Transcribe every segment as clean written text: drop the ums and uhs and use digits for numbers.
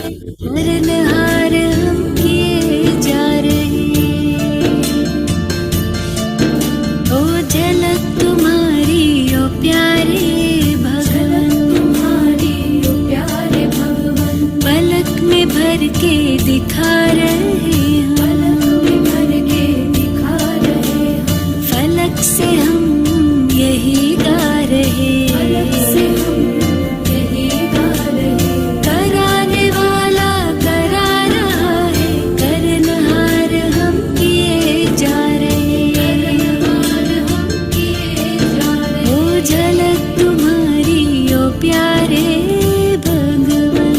तारनहार हम किए जा रहे, ओ झलक तुम्हारी ओ प्यारे भगवन, तुम्हारी ओ प्यारे भगवन, पलक में भर के दिखा रहे हम, पलक में भर के दिखा रहे हम, फलक से हम यही गा रहे, फलक से हम यही गा रहे, कराने वाला करा रहा है, करनहार हम किए जा रहे, करनहार हम किए जा रहे, ओ झलक तुम्हारी ओ प्यारे भगवन।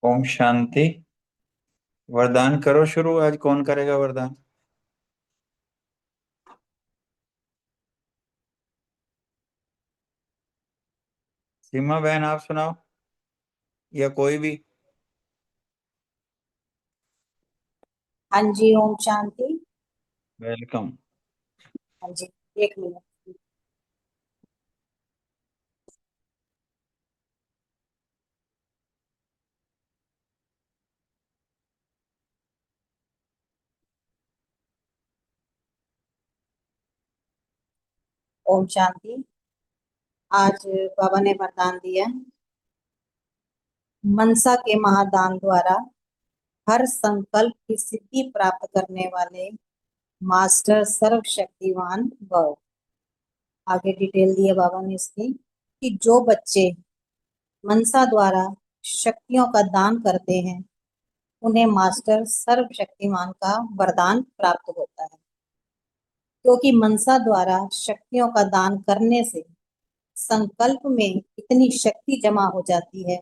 ओम शांति। वरदान करो शुरू। आज कौन करेगा वरदान? सीमा बहन आप सुनाओ, या कोई भी। हाँ जी, ओम शांति। वेलकम। हाँ जी, एक मिनट। ओम शांति। आज बाबा ने वरदान दिया, मनसा के महादान द्वारा हर संकल्प की सिद्धि प्राप्त करने वाले मास्टर सर्वशक्तिवान भव। आगे डिटेल दिया बाबा ने इसकी कि जो बच्चे मनसा द्वारा शक्तियों का दान करते हैं उन्हें मास्टर सर्वशक्तिमान का वरदान प्राप्त होता है, क्योंकि मनसा द्वारा शक्तियों का दान करने से संकल्प में इतनी शक्ति जमा हो जाती है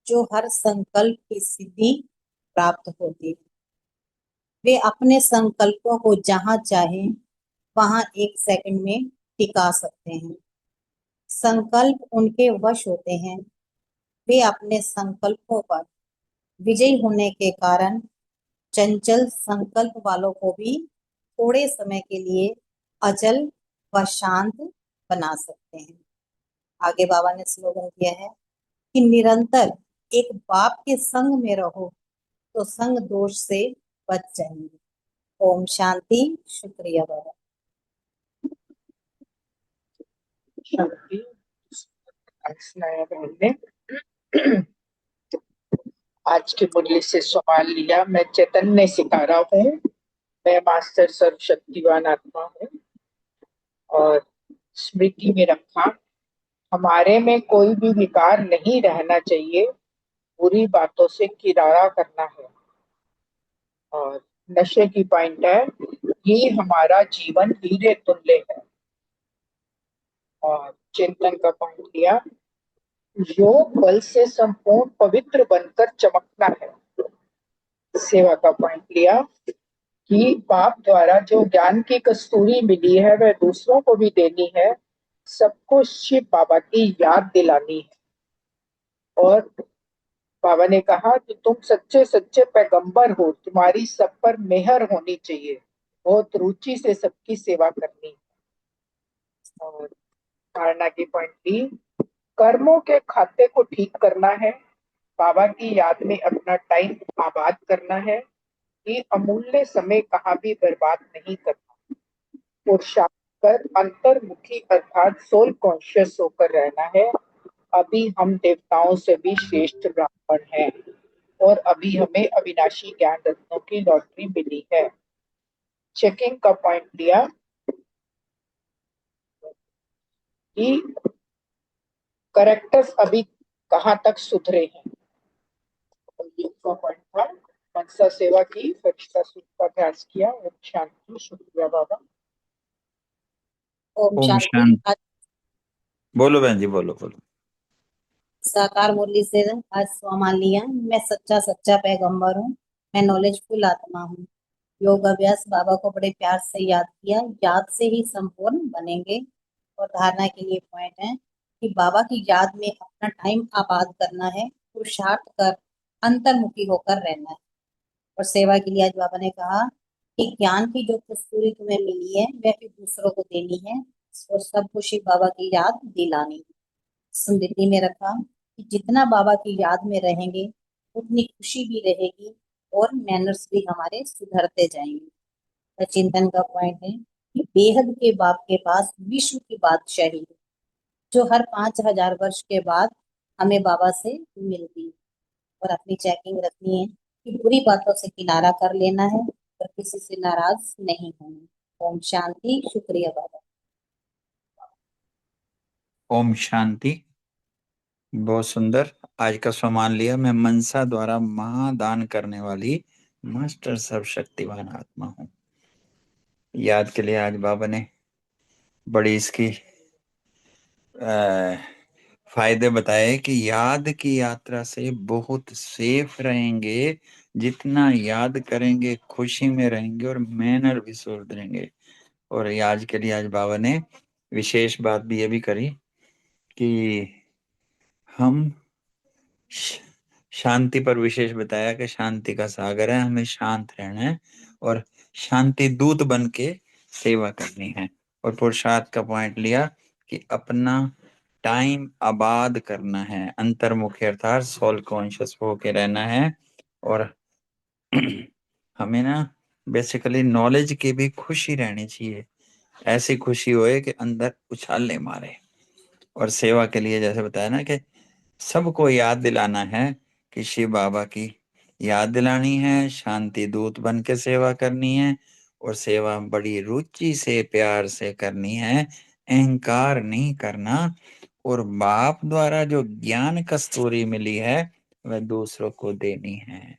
जो हर संकल्प की सिद्धि प्राप्त होती है। वे अपने संकल्पों को जहां चाहें वहां एक सेकंड में टिका सकते हैं। संकल्प उनके वश होते हैं। वे अपने संकल्पों पर विजयी होने के कारण चंचल संकल्प वालों को भी थोड़े समय के लिए अचल व शांत बना सकते हैं। आगे बाबा ने स्लोगन दिया है कि निरंतर एक बाप के संग में रहो तो संग दोष से बच जाएंगे। ओम शांति। शुक्रिया बाबा। शांति। सुनाया बहन ने। आज की मुरली से सवाल लिया, मैं चैतन्य सितारा हूँ, मैं मास्टर सर्वशक्तिवान आत्मा हूँ, और स्मृति में रखा हमारे में कोई भी विकार नहीं रहना चाहिए, बुरी बातों से किनारा करना है। और नशे की पॉइंट है, ये हमारा जीवन हीरे तुल्य है। और चिंतन का पॉइंट लिया, योग बल से संपूर्ण पवित्र बनकर चमकना है। सेवा का पॉइंट लिया कि बाप द्वारा जो ज्ञान की कस्तूरी मिली है वह दूसरों को भी देनी है, सबको शिव बाबा की याद दिलानी है। और बाबा ने कहा कि तुम सच्चे सच्चे पैगंबर हो, तुम्हारी सब पर मेहर होनी चाहिए, बहुत रुचि से सबकी सेवा करनी है। और धारणा की पॉइंट ली, कर्मों के खाते को ठीक करना है, बाबा की याद में अपना टाइम आबाद करना है, ये अमूल्य समय कहाँ भी बर्बाद नहीं करना। पुरुषार्थ कर अंतर्मुखी अर्थात सोल कॉन्शियस होकर रहना है। अभी हम देवताओं से भी श्रेष्ठ ब्राह्मण हैं और अभी हमें अविनाशी ज्ञान रत्नों की लॉटरी मिली है। चेकिंग का पॉइंट लिया कि करेक्टर्स अभी कहाँ तक सुधरे हैं। तो ये का पॉइंट था। मनसा सेवा की, फरिश्ता सूक्त का अभ्यास किया। ओम शांति। शुक्रिया बाबा। ओम ओम शांति। शांति। आज बोलो बहन जी, बोलो बोलो। साकार मुरली से आज स्वमान लिया, मैं सच्चा सच्चा पैगंबर हूँ, मैं नॉलेजफुल आत्मा हूँ। योग अभ्यास बाबा को बड़े प्यार से याद किया, याद से ही संपूर्ण बनेंगे। और धारणा के लिए पॉइंट है कि बाबा की याद में अपना टाइम आबाद करना है, पुरुषार्थ कर अंतर्मुखी होकर रहना है। और सेवा के लिए आज बाबा ने कहा कि ज्ञान की जो कस्तूरी तुम्हें मिली है वह फिर दूसरों को देनी है और सब खुशी बाबा की याद दिलानी है। स्मृति में रखा कि जितना बाबा की याद में रहेंगे उतनी खुशी भी रहेगी और मैनर्स भी हमारे सुधरते जाएंगे। और चिंतन का पॉइंट है कि बेहद के बाप के पास विश्व की बादशाही है, जो हर 5,000 वर्ष के बाद हमें बाबा से मिलती है। और अपनी चेकिंग रखनी है कि बुरी बातों से किनारा कर लेना है और किसी से नाराज नहीं होना। ओम शांति। शुक्रिया बाबा। ओम शांति। बहुत सुंदर। आज का सम्मान लिया, मैं मनसा द्वारा महादान करने वाली मास्टर सर्वशक्तिवान आत्मा हूँ। याद के लिए आज बाबा ने बड़ी इसकी फायदे बताए कि याद की यात्रा से बहुत सेफ रहेंगे, जितना याद करेंगे खुशी में रहेंगे और मैनर भी सुधरेंगे। और आज के लिए आज बाबा ने विशेष बात भी ये भी करी कि हम शांति पर विशेष बताया कि शांति का सागर है, हमें शांत रहना है और शांति दूत बन के सेवा करनी है। और पुरुषार्थ का पॉइंट लिया कि अपना टाइम आबाद करना है, अंतर्मुखी अर्थात सोल कॉन्शियस होके रहना है। और हमें ना बेसिकली नॉलेज की भी खुशी रहनी चाहिए, ऐसी खुशी होए कि अंदर उछाले मारे। और सेवा के लिए जैसे बताया ना कि सबको याद दिलाना है कि शिव बाबा की याद दिलानी है, शांति दूत बन के सेवा करनी है और सेवा बड़ी रुचि से प्यार से करनी है, अहंकार नहीं करना। और बाप द्वारा जो ज्ञान कस्तूरी मिली है वह दूसरों को देनी है।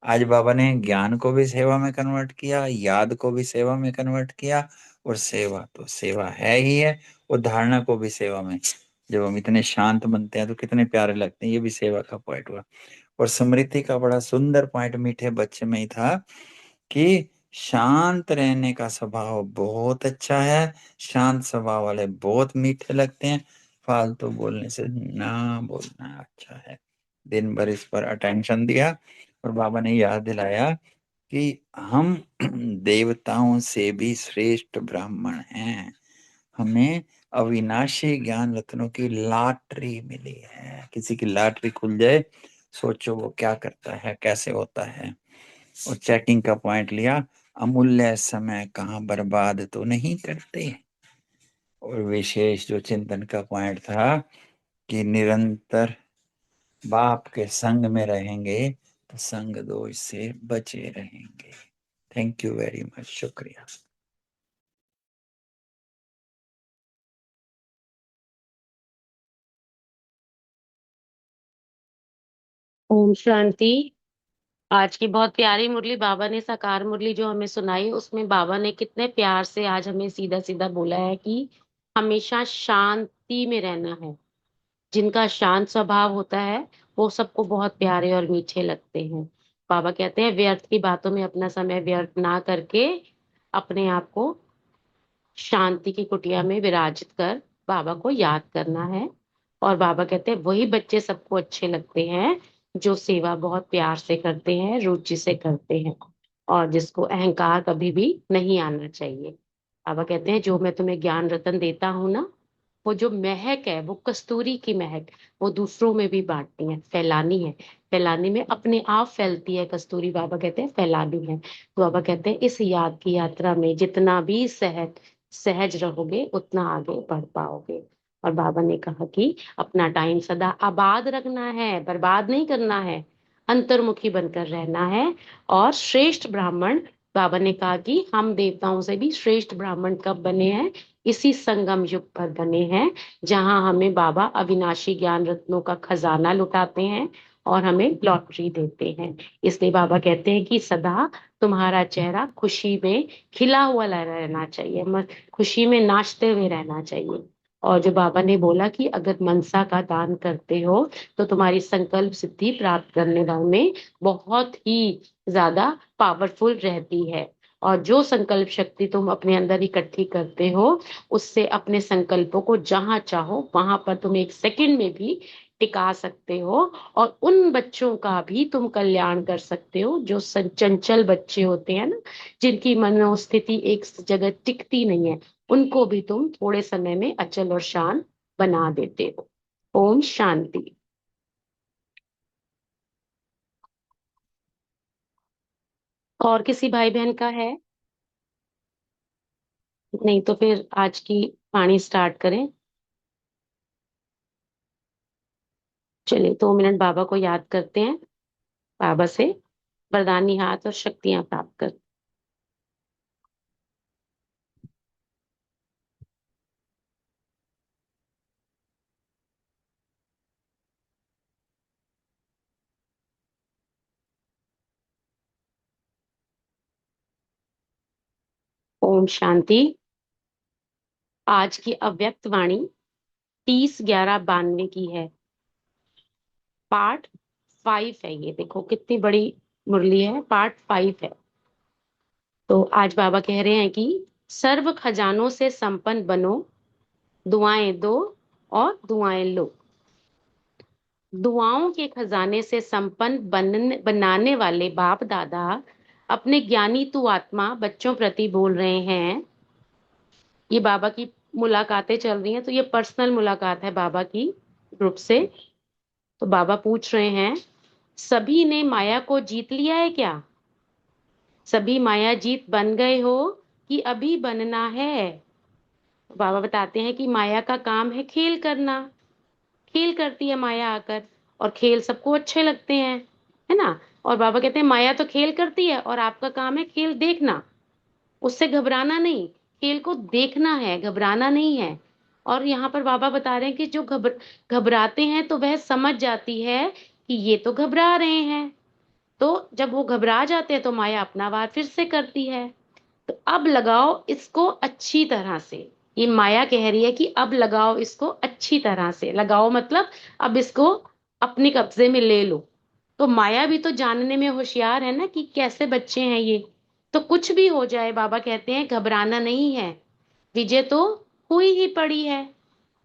आज बाबा ने ज्ञान को भी सेवा में कन्वर्ट किया, याद को भी सेवा में कन्वर्ट किया और सेवा तो सेवा है ही है, और धारणा को भी सेवा में। जब हम इतने शांत बनते हैं तो कितने प्यारे लगते हैं, ये भी सेवा का पॉइंट हुआ। और स्मृति का बड़ा सुंदर पॉइंट मीठे बच्चे में ही था कि शांत रहने का स्वभाव बहुत अच्छा है, शांत स्वभाव वाले बहुत मीठे लगते हैं, फालतू बोलने से ना बोलना अच्छा है। दिन भर इस पर अटेंशन दिया और बाबा ने याद दिलाया कि हम देवताओं से भी श्रेष्ठ ब्राह्मण हैं, हमें अविनाशी ज्ञान रत्नों की लॉटरी मिली है। किसी की लॉटरी खुल जाए, सोचो वो क्या करता है, कैसे होता है। और चेकिंग का पॉइंट लिया, अमूल्य समय कहाँ बर्बाद तो नहीं करते। और विशेष जो चिंतन का पॉइंट था कि निरंतर बाप के संग में रहेंगे तो संग दोष से बचे रहेंगे। Thank you very much. शुक्रिया। ओम शांति। आज की बहुत प्यारी मुरली बाबा ने, साकार मुरली जो हमें सुनाई, उसमें बाबा ने कितने प्यार से आज हमें सीधा सीधा बोला है कि हमेशा शांति में रहना है। जिनका शांत स्वभाव होता है वो सबको बहुत प्यारे और मीठे लगते हैं। बाबा कहते हैं व्यर्थ की बातों में अपना समय व्यर्थ ना करके अपने आप को शांति की कुटिया में विराजित कर बाबा को याद करना है। और बाबा कहते हैं वही बच्चे सबको अच्छे लगते हैं जो सेवा बहुत प्यार से करते हैं, रुचि से करते हैं, और जिसको अहंकार कभी भी नहीं आना चाहिए। बाबा कहते हैं जो मैं तुम्हें ज्ञान रतन देता हूँ ना, वो जो महक है वो कस्तूरी की महक, वो दूसरों में भी बांटनी है, फैलानी है। फैलाने में अपने आप फैलती है कस्तूरी, बाबा कहते हैं फैलानी है। तो बाबा कहते हैं इस याद की यात्रा में जितना भी सहज सहज रहोगे उतना आगे बढ़ पाओगे। और बाबा ने कहा कि अपना टाइम सदा आबाद रखना है, बर्बाद नहीं करना है, अंतर्मुखी बनकर रहना है। और श्रेष्ठ ब्राह्मण, बाबा ने कहा कि हम देवताओं से भी श्रेष्ठ ब्राह्मण कब बने हैं? इसी संगम युग पर बने हैं, जहां हमें बाबा अविनाशी ज्ञान रत्नों का खजाना लुटाते हैं और हमें लॉटरी देते हैं। इसलिए बाबा कहते हैं कि सदा तुम्हारा चेहरा खुशी में खिला हुआ रहना चाहिए, खुशी में नाचते हुए रहना चाहिए। और जो बाबा ने बोला कि अगर मनसा का दान करते हो तो तुम्हारी संकल्प सिद्धि प्राप्त करने में बहुत ही ज्यादा पावरफुल रहती है। और जो संकल्प शक्ति तुम अपने अंदर इकट्ठी करते हो, उससे अपने संकल्पों को जहां चाहो वहां पर तुम एक सेकंड में भी टिका सकते हो। और उन बच्चों का भी तुम कल्याण कर सकते हो जो चंचल बच्चे होते हैं ना, जिनकी मनोस्थिति एक जगह टिकती नहीं है, उनको भी तुम थोड़े समय में अचल और शांत बना देते हो। ओम शांति। और किसी भाई बहन का है? नहीं तो फिर आज की वाणी स्टार्ट करें। चलिए 2 मिनट बाबा को याद करते हैं, बाबा से वरदानी हाथ और शक्तियां प्राप्त कर। ओम शांति। आज की अव्यक्त वाणी 30/11/92 की है। पार्ट 5 है ये, देखो कितनी बड़ी मुरली है, पार्ट 5 है। तो आज बाबा कह रहे हैं कि सर्व खजानों से संपन्न बनो, दुआएं दो और दुआएं लो। दुआओं के खजाने से संपन्न बनाने वाले बाप दादा अपने ज्ञानी तू आत्मा बच्चों प्रति बोल रहे हैं। ये बाबा की मुलाकातें चल रही हैं, तो ये पर्सनल मुलाकात है बाबा की ग्रुप से। तो बाबा पूछ रहे हैं, सभी ने माया को जीत लिया है क्या? सभी माया जीत बन गए हो कि अभी बनना है? तो बाबा बताते हैं कि माया का काम है खेल करना। खेल करती है माया आकर, और खेल सबको अच्छे लगते हैं, है ना। और बाबा कहते हैं माया तो खेल करती है और आपका काम है खेल देखना, उससे घबराना नहीं, खेल को देखना है, घबराना नहीं है। और यहाँ पर बाबा बता रहे हैं कि जो घबराते हैं तो वह समझ जाती है कि ये तो घबरा रहे हैं। तो जब वो घबरा जाते हैं तो माया अपना वार फिर से करती है। तो अब लगाओ इसको अच्छी तरह से। ये माया कह रही है कि अब लगाओ इसको अच्छी तरह से, लगाओ मतलब अब इसको अपने कब्जे में ले लो। तो माया भी तो जानने में होशियार है ना कि कैसे बच्चे हैं ये। तो कुछ भी हो जाए बाबा कहते हैं घबराना नहीं है, विजय तो हुई ही पड़ी है,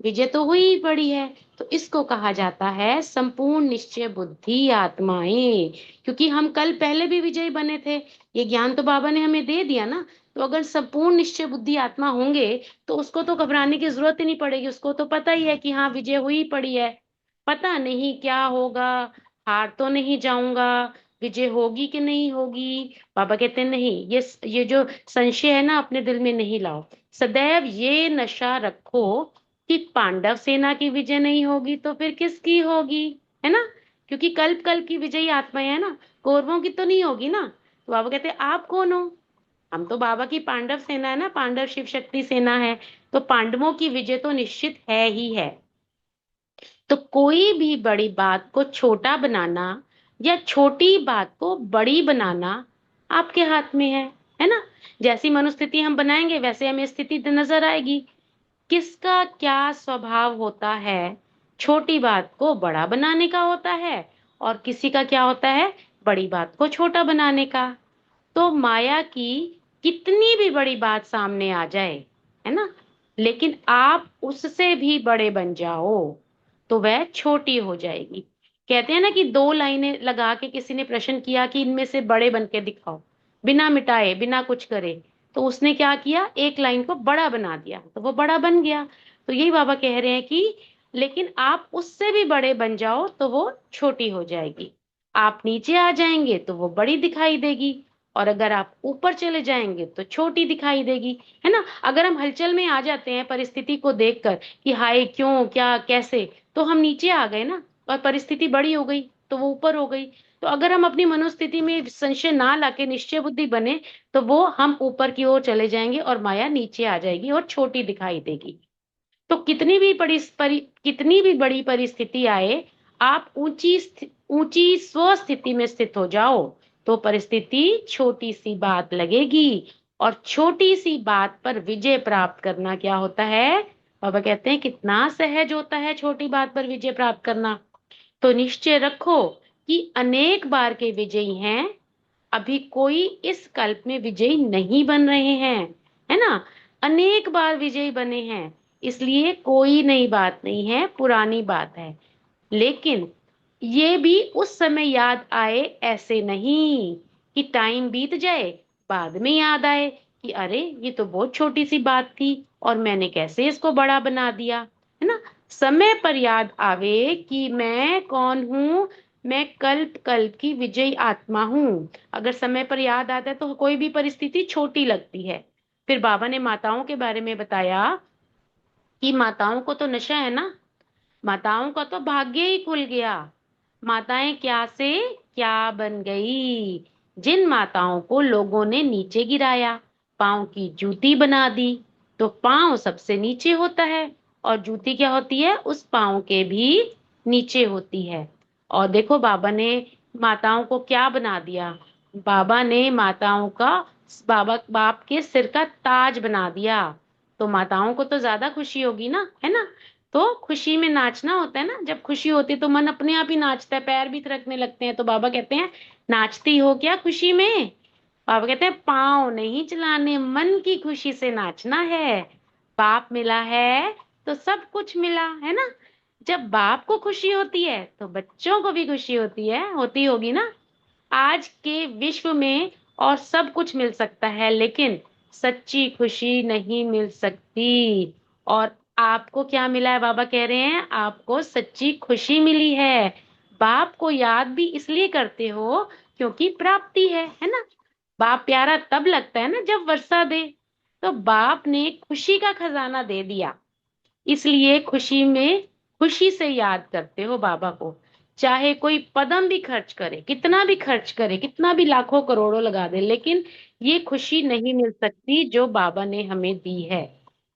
विजय तो हुई ही पड़ी है। तो इसको कहा जाता है संपूर्ण निश्चय बुद्धि आत्माएं। क्योंकि हम कल पहले भी विजयी बने थे, ये ज्ञान तो बाबा ने हमें दे दिया ना। तो अगर संपूर्ण निश्चय बुद्धि आत्मा होंगे तो उसको तो घबराने की जरूरत ही नहीं पड़ेगी, उसको तो पता ही है कि हाँ विजय हुई पड़ी है, पता नहीं क्या होगा, हार तो नहीं जाऊंगा, विजय होगी कि नहीं होगी। बाबा कहते हैं नहीं, ये जो संशय है ना अपने दिल में नहीं लाओ। सदैव ये नशा रखो कि पांडव सेना की विजय नहीं होगी तो फिर किसकी होगी, है ना। क्योंकि कल्प कल्प की विजयी आत्माएं है ना, कौरवों की तो नहीं होगी ना। तो बाबा कहते हैं आप कौन हो? हम तो बाबा की पांडव सेना है ना, पांडव शिव शक्ति सेना है। तो पांडवों की विजय तो निश्चित है ही है। तो कोई भी बड़ी बात को छोटा बनाना या छोटी बात को बड़ी बनाना आपके हाथ में है ना। जैसी मनुस्थिति हम बनाएंगे वैसे हमें स्थिति नजर आएगी। किसका क्या स्वभाव होता है? छोटी बात को बड़ा बनाने का होता है, और किसी का क्या होता है? बड़ी बात को छोटा बनाने का। तो माया की कितनी भी बड़ी बात सामने आ जाए, है ना, लेकिन आप उससे भी बड़े बन जाओ तो वह छोटी हो जाएगी। कहते हैं ना कि 2 लाइनें लगा के किसी ने प्रश्न किया कि इनमें से बड़े बन के दिखाओ, बिना मिटाए बिना कुछ करे। तो उसने क्या किया, एक लाइन को बड़ा बना दिया तो वो बड़ा बन गया। तो यही बाबा कह रहे हैं कि लेकिन आप उससे भी बड़े बन जाओ तो वो छोटी हो जाएगी। आप नीचे आ जाएंगे तो वो बड़ी दिखाई देगी। और अगर आप ऊपर चले जाएंगे तो छोटी दिखाई देगी, है ना। अगर हम हलचल में आ जाते हैं परिस्थिति को देखकर कि हाय क्यों क्या कैसे, तो हम नीचे आ गए ना, और परिस्थिति बड़ी हो गई तो वो ऊपर हो गई। तो अगर हम अपनी मनोस्थिति में संशय ना लाके निश्चय बुद्धि बने तो वो हम ऊपर की ओर चले जाएंगे और माया नीचे आ जाएगी और छोटी दिखाई देगी। तो कितनी भी बड़ी परिस्थिति आए, आप ऊंची स्वस्थिति में स्थित हो जाओ तो परिस्थिति छोटी सी बात लगेगी। और छोटी सी बात पर विजय प्राप्त करना क्या होता है, बाबा कहते हैं कितना सहज होता है छोटी बात पर विजय प्राप्त करना। तो निश्चय रखो कि अनेक बार के विजयी हैं, अभी कोई इस कल्प में विजयी नहीं बन रहे हैं, है ना। अनेक बार विजयी बने हैं, इसलिए कोई नई बात नहीं है, पुरानी बात है। लेकिन ये भी उस समय याद आए, ऐसे नहीं कि टाइम बीत जाए बाद में याद आए कि अरे ये तो बहुत छोटी सी बात थी और मैंने कैसे इसको बड़ा बना दिया, है ना। समय पर याद आवे कि मैं कौन हूं, मैं कल्प कल्प की विजयी आत्मा हूं। अगर समय पर याद आता है तो कोई भी परिस्थिति छोटी लगती है। फिर बाबा ने माताओं के बारे में बताया कि माताओं को तो नशा है ना, माताओं का तो भाग्य ही खुल गया। माताएं क्या से क्या बन गई। जिन माताओं को लोगों ने नीचे गिराया, पांव की जूती बना दी, तो पांव सबसे नीचे होता है और जूती क्या होती है, उस पांव के भी नीचे होती है। और देखो बाबा ने माताओं को क्या बना दिया, बाबा ने माताओं का बाप के सिर का ताज बना दिया। तो माताओं को तो ज्यादा खुशी होगी ना, है ना। तो खुशी में नाचना होता है ना, जब खुशी होती है तो मन अपने आप ही नाचता है, पैर भी थिरकने लगते हैं। तो बाबा कहते हैं नाचती हो क्या खुशी में। बाबा कहते हैं पाँव नहीं चलाने, मन की खुशी से नाचना है। बाप मिला है तो सब कुछ मिला, है ना। जब बाप को खुशी होती है तो बच्चों को भी खुशी होती है, होती होगी ना। आज के विश्व में और सब कुछ मिल सकता है, लेकिन सच्ची खुशी नहीं मिल सकती। और आपको क्या मिला है, बाबा कह रहे हैं आपको सच्ची खुशी मिली है। बाप को याद भी इसलिए करते हो क्योंकि प्राप्ति है ना। बाप प्यारा तब लगता है ना जब वर्षा दे। तो बाप ने खुशी का खजाना दे दिया, इसलिए खुशी में खुशी से याद करते हो बाबा को। चाहे कोई पदम भी खर्च करे, कितना भी खर्च करे, कितना भी लाखों करोड़ों लगा दे, लेकिन ये खुशी नहीं मिल सकती जो बाबा ने हमें दी है।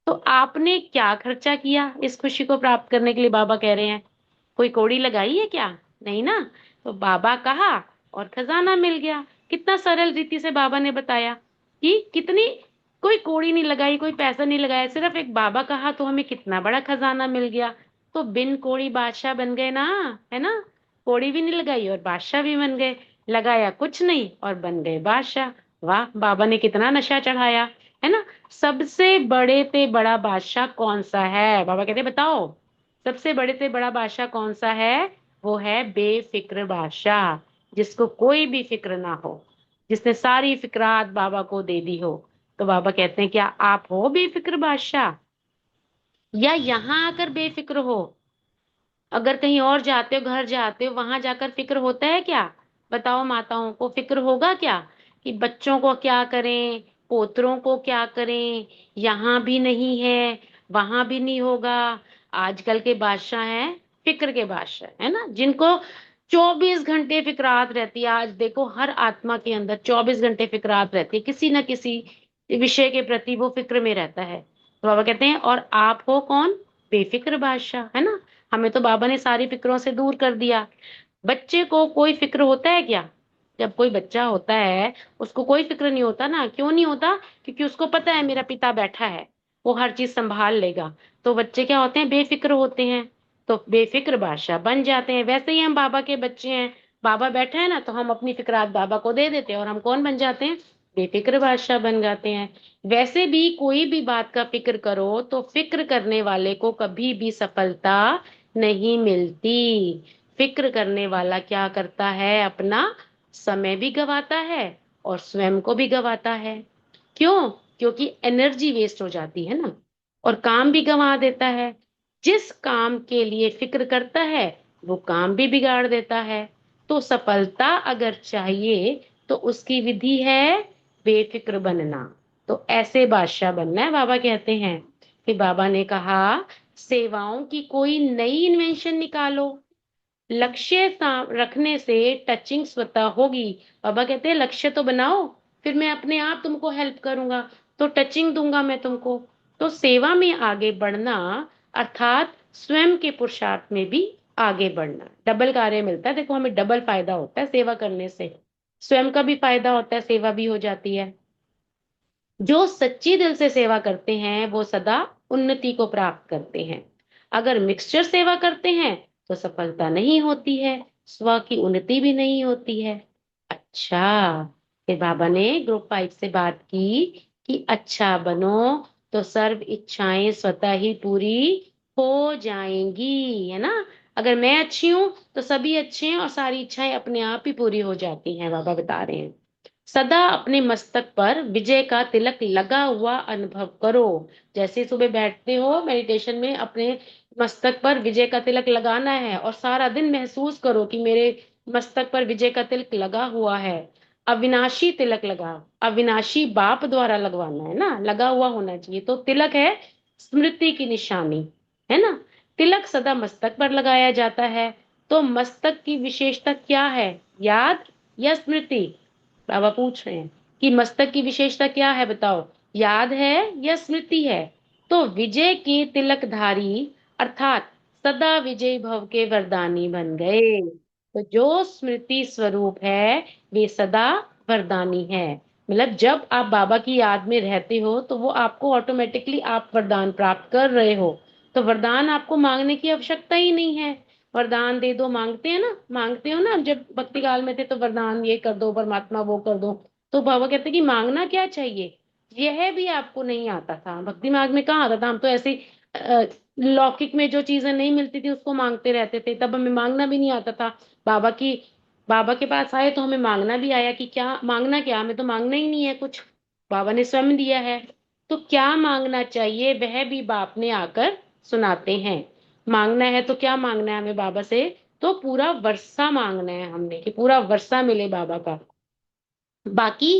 तो आपने क्या खर्चा किया इस खुशी को प्राप्त करने के लिए, बाबा कह रहे हैं कोई कौड़ी लगाई है क्या, नहीं ना। तो बाबा कहा और खजाना मिल गया। कितना सरल रीति से बाबा ने बताया कि कितनी, कोई कौड़ी नहीं लगाई, कोई पैसा नहीं लगाया, सिर्फ एक बाबा कहा तो हमें कितना बड़ा खजाना मिल गया। तो बिन कौड़ी बादशाह बन गए ना, है ना। कौड़ी भी नहीं लगाई और बादशाह भी बन गए, लगाया कुछ नहीं और बन गए बादशाह। वाह, बाबा ने कितना नशा चढ़ाया, है ना। सबसे बड़े से बड़ा बादशाह कौन सा है, बाबा कहते बताओ सबसे बड़े से बड़ा बादशाह कौन सा है। वो है बेफिक्र बादशाह, जिसको कोई भी फिक्र ना हो, जिसने सारी फिक्रात बाबा को दे दी हो। तो बाबा कहते हैं क्या आप हो बेफिक्र बादशाह, या यहाँ आकर बेफिक्र हो। अगर कहीं और जाते हो, घर जाते हो, वहां जाकर फिक्र होता है क्या, बताओ। माताओं को फिक्र होगा क्या कि बच्चों को क्या करें, पोतरों को क्या करें, यहाँ भी नहीं है वहां भी नहीं होगा। आजकल के बादशाह हैं फिक्र के बादशाह, है ना, जिनको 24 घंटे फिक्रात रहती है। आज देखो हर आत्मा के अंदर 24 घंटे फिक्रात रहती है, किसी न किसी विषय के प्रति वो फिक्र में रहता है। तो बाबा कहते हैं और आप हो कौन, बेफिक्र बादशाह, है ना। हमें तो बाबा ने सारी फिक्रों से दूर कर दिया। बच्चे को कोई फिक्र होता है क्या, जब कोई बच्चा होता है उसको कोई फिक्र नहीं होता ना, क्यों नहीं होता, क्योंकि उसको पता है मेरा पिता बैठा है, वो हर चीज संभाल लेगा। तो बच्चे क्या होते हैं, बेफिक्र होते हैं, तो बेफिक्र बादशाह बन जाते हैं। वैसे ही हम बाबा के बच्चे हैं, बाबा बैठा है ना तो हम अपनी फिक्रात बाबा को दे देते हैं और हम कौन बन जाते हैं, बेफिक्र बादशाह बन जाते हैं। वैसे भी कोई भी बात का फिक्र करो तो फिक्र करने वाले को कभी भी सफलता नहीं मिलती। फिक्र करने वाला क्या करता है, अपना समय भी गवाता है और स्वयं को भी गवाता है। क्यों, क्योंकि एनर्जी वेस्ट हो जाती है ना, और काम भी गंवा देता है। जिस काम के लिए फिक्र करता है वो काम भी बिगाड़ देता है। तो सफलता अगर चाहिए तो उसकी विधि है बेफिक्र बनना। तो ऐसे बादशाह बनना है, बाबा कहते हैं। फिर बाबा ने कहा सेवाओं की कोई नई इन्वेंशन निकालो। लक्ष्य रखने से टचिंग स्वतः होगी। बाबा कहते हैं लक्ष्य तो बनाओ, फिर मैं अपने आप तुमको हेल्प करूंगा, तो टचिंग दूंगा मैं तुमको। तो सेवा में आगे बढ़ना अर्थात स्वयं के पुरुषार्थ में भी आगे बढ़ना, डबल कार्य मिलता है। देखो हमें डबल फायदा होता है सेवा करने से, स्वयं का भी फायदा होता है, सेवा भी हो जाती है। जो सच्ची दिल से सेवा करते हैं वो सदा उन्नति को प्राप्त करते हैं। अगर मिक्सचर सेवा करते हैं तो सफलता नहीं होती है, स्व की उन्नति भी नहीं होती है। अच्छा, फिर बाबा ने ग्रुप 5 से बात की कि अच्छा बनो तो सर्व इच्छाएं स्वतः ही पूरी हो जाएंगी, है ना। अगर मैं अच्छी हूं तो सभी अच्छे हैं और सारी इच्छाएं अपने आप ही पूरी हो जाती हैं, बाबा बता रहे हैं। सदा अपने मस्तक पर विजय का तिलक लगा हुआ अनुभव करो। जैसे सुबह बैठते हो मेडिटेशन में, अपने मस्तक पर विजय का तिलक लगाना है और सारा दिन महसूस करो कि मेरे मस्तक पर विजय का तिलक लगा हुआ है। अविनाशी तिलक लगा, अविनाशी बाप द्वारा लगवाना है ना, लगा हुआ होना चाहिए। तो तिलक है स्मृति की निशानी, है ना। तिलक सदा मस्तक पर लगाया जाता है। तो मस्तक की विशेषता क्या है, याद या स्मृति? बाबा पूछ रहे हैं कि मस्तक की विशेषता क्या है, बताओ, याद है या स्मृति है? तो विजय के तिलकधारी अर्थात सदा विजय भव के वरदानी बन गए। तो जो स्मृति स्वरूप है वे सदा वरदानी है। मतलब जब आप बाबा की याद में रहते हो तो वो आपको ऑटोमेटिकली आप वरदान प्राप्त कर रहे हो। तो वरदान आपको मांगने की आवश्यकता ही नहीं है। वरदान दे दो मांगते हैं ना, मांगते हो ना, जब भक्ति काल में थे तो वरदान ये कर दो परमात्मा, वो कर दो। तो बाबा कहते कि मांगना क्या चाहिए, यह भी आपको नहीं आता था। भक्ति मार्ग में कहाँ आता था, हम तो ऐसे लौकिक में जो चीजें नहीं मिलती थी उसको मांगते रहते थे, तब हमें मांगना भी नहीं आता था। बाबा की बाबा के पास आए तो हमें मांगना भी आया कि क्या मांगना, क्या हमें तो मांगना ही नहीं है कुछ, बाबा ने स्वयं दिया है। तो क्या मांगना चाहिए वह भी बाप ने आकर सुनाते हैं। मांगना है तो क्या मांगना है हमें बाबा से, तो पूरा वर्षा मांगना है हमने कि पूरा वर्षा मिले बाबा का। बाकी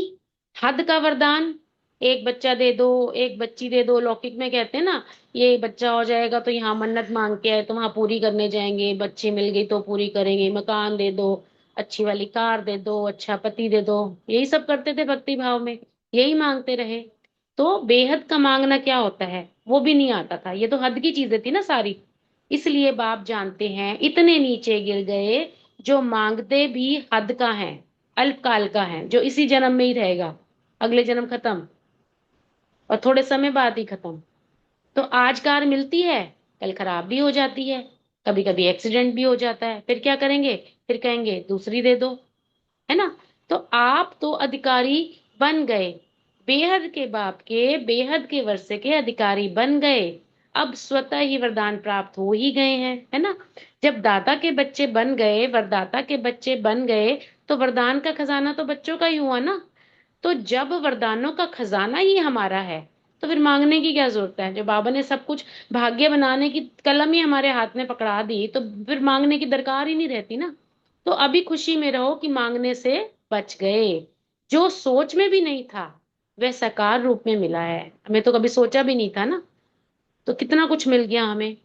हद का वरदान, एक बच्चा दे दो, एक बच्ची दे दो, लौकिक में कहते हैं ना ये बच्चा हो जाएगा तो यहाँ मन्नत मांग के आए तो वहां पूरी करने जाएंगे, बच्ची मिल गई तो पूरी करेंगे, मकान दे दो, अच्छी वाली कार दे दो, अच्छा पति दे दो, यही सब करते थे भक्ति भाव में, यही मांगते रहे। तो बेहद का मांगना क्या होता है वो भी नहीं आता था, ये तो हद की चीजें थी ना सारी। इसलिए बाप जानते हैं इतने नीचे गिर गए जो मांगते भी हद का है, अल्पकाल का है, जो इसी जन्म में ही रहेगा, अगले जन्म खत्म और थोड़े समय बाद ही खत्म। तो आज कार मिलती है, कल खराब भी हो जाती है, कभी कभी एक्सीडेंट भी हो जाता है, फिर क्या करेंगे, फिर कहेंगे दूसरी दे दो, है ना। तो आप तो अधिकारी बन गए, बेहद के बाप के बेहद के वर्षे के अधिकारी बन गए। अब स्वतः ही वरदान प्राप्त हो ही गए हैं, है ना। जब दाता के बच्चे बन गए, वरदाता के बच्चे बन गए, तो वरदान का खजाना तो बच्चों का ही हुआ ना। तो जब वरदानों का खजाना ही हमारा है तो फिर मांगने की क्या जरूरत है। जो बाबा ने सब कुछ भाग्य बनाने की कलम ही हमारे हाथ में पकड़ा दी तो फिर मांगने की दरकार ही नहीं रहती ना। तो अभी खुशी में रहो कि मांगने से बच गए। जो सोच में भी नहीं था वह साकार रूप में मिला है, हमें तो कभी सोचा भी नहीं था ना, तो कितना कुछ मिल गया हमें।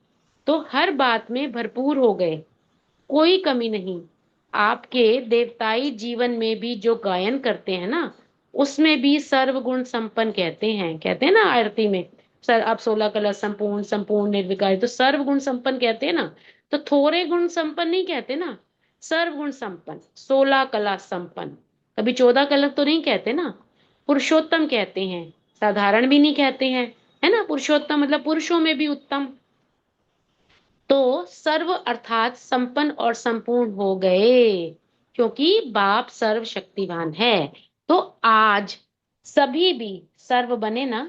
तो हर बात में भरपूर हो गए, कोई कमी नहीं। आपके देवताई जीवन में भी जो गायन करते हैं ना उसमें भी सर्वगुण संपन्न कहते हैं ना आरती में, सर आप 16 कला संपूर्ण संपूर्ण निर्विकारी, तो सर्वगुण संपन्न कहते हैं ना। तो थोड़े गुण संपन्न नहीं कहते ना, सर्वगुण संपन्न, 16 कला संपन्न, कभी 14 कला तो नहीं कहते ना। पुरुषोत्तम कहते हैं, साधारण भी नहीं कहते हैं, है ना। पुरुषोत्तम मतलब पुरुषों में भी उत्तम। तो सर्व अर्थात संपन्न और संपूर्ण हो गए, क्योंकि बाप सर्वशक्तिवान है। तो आज सभी भी सर्व बने ना,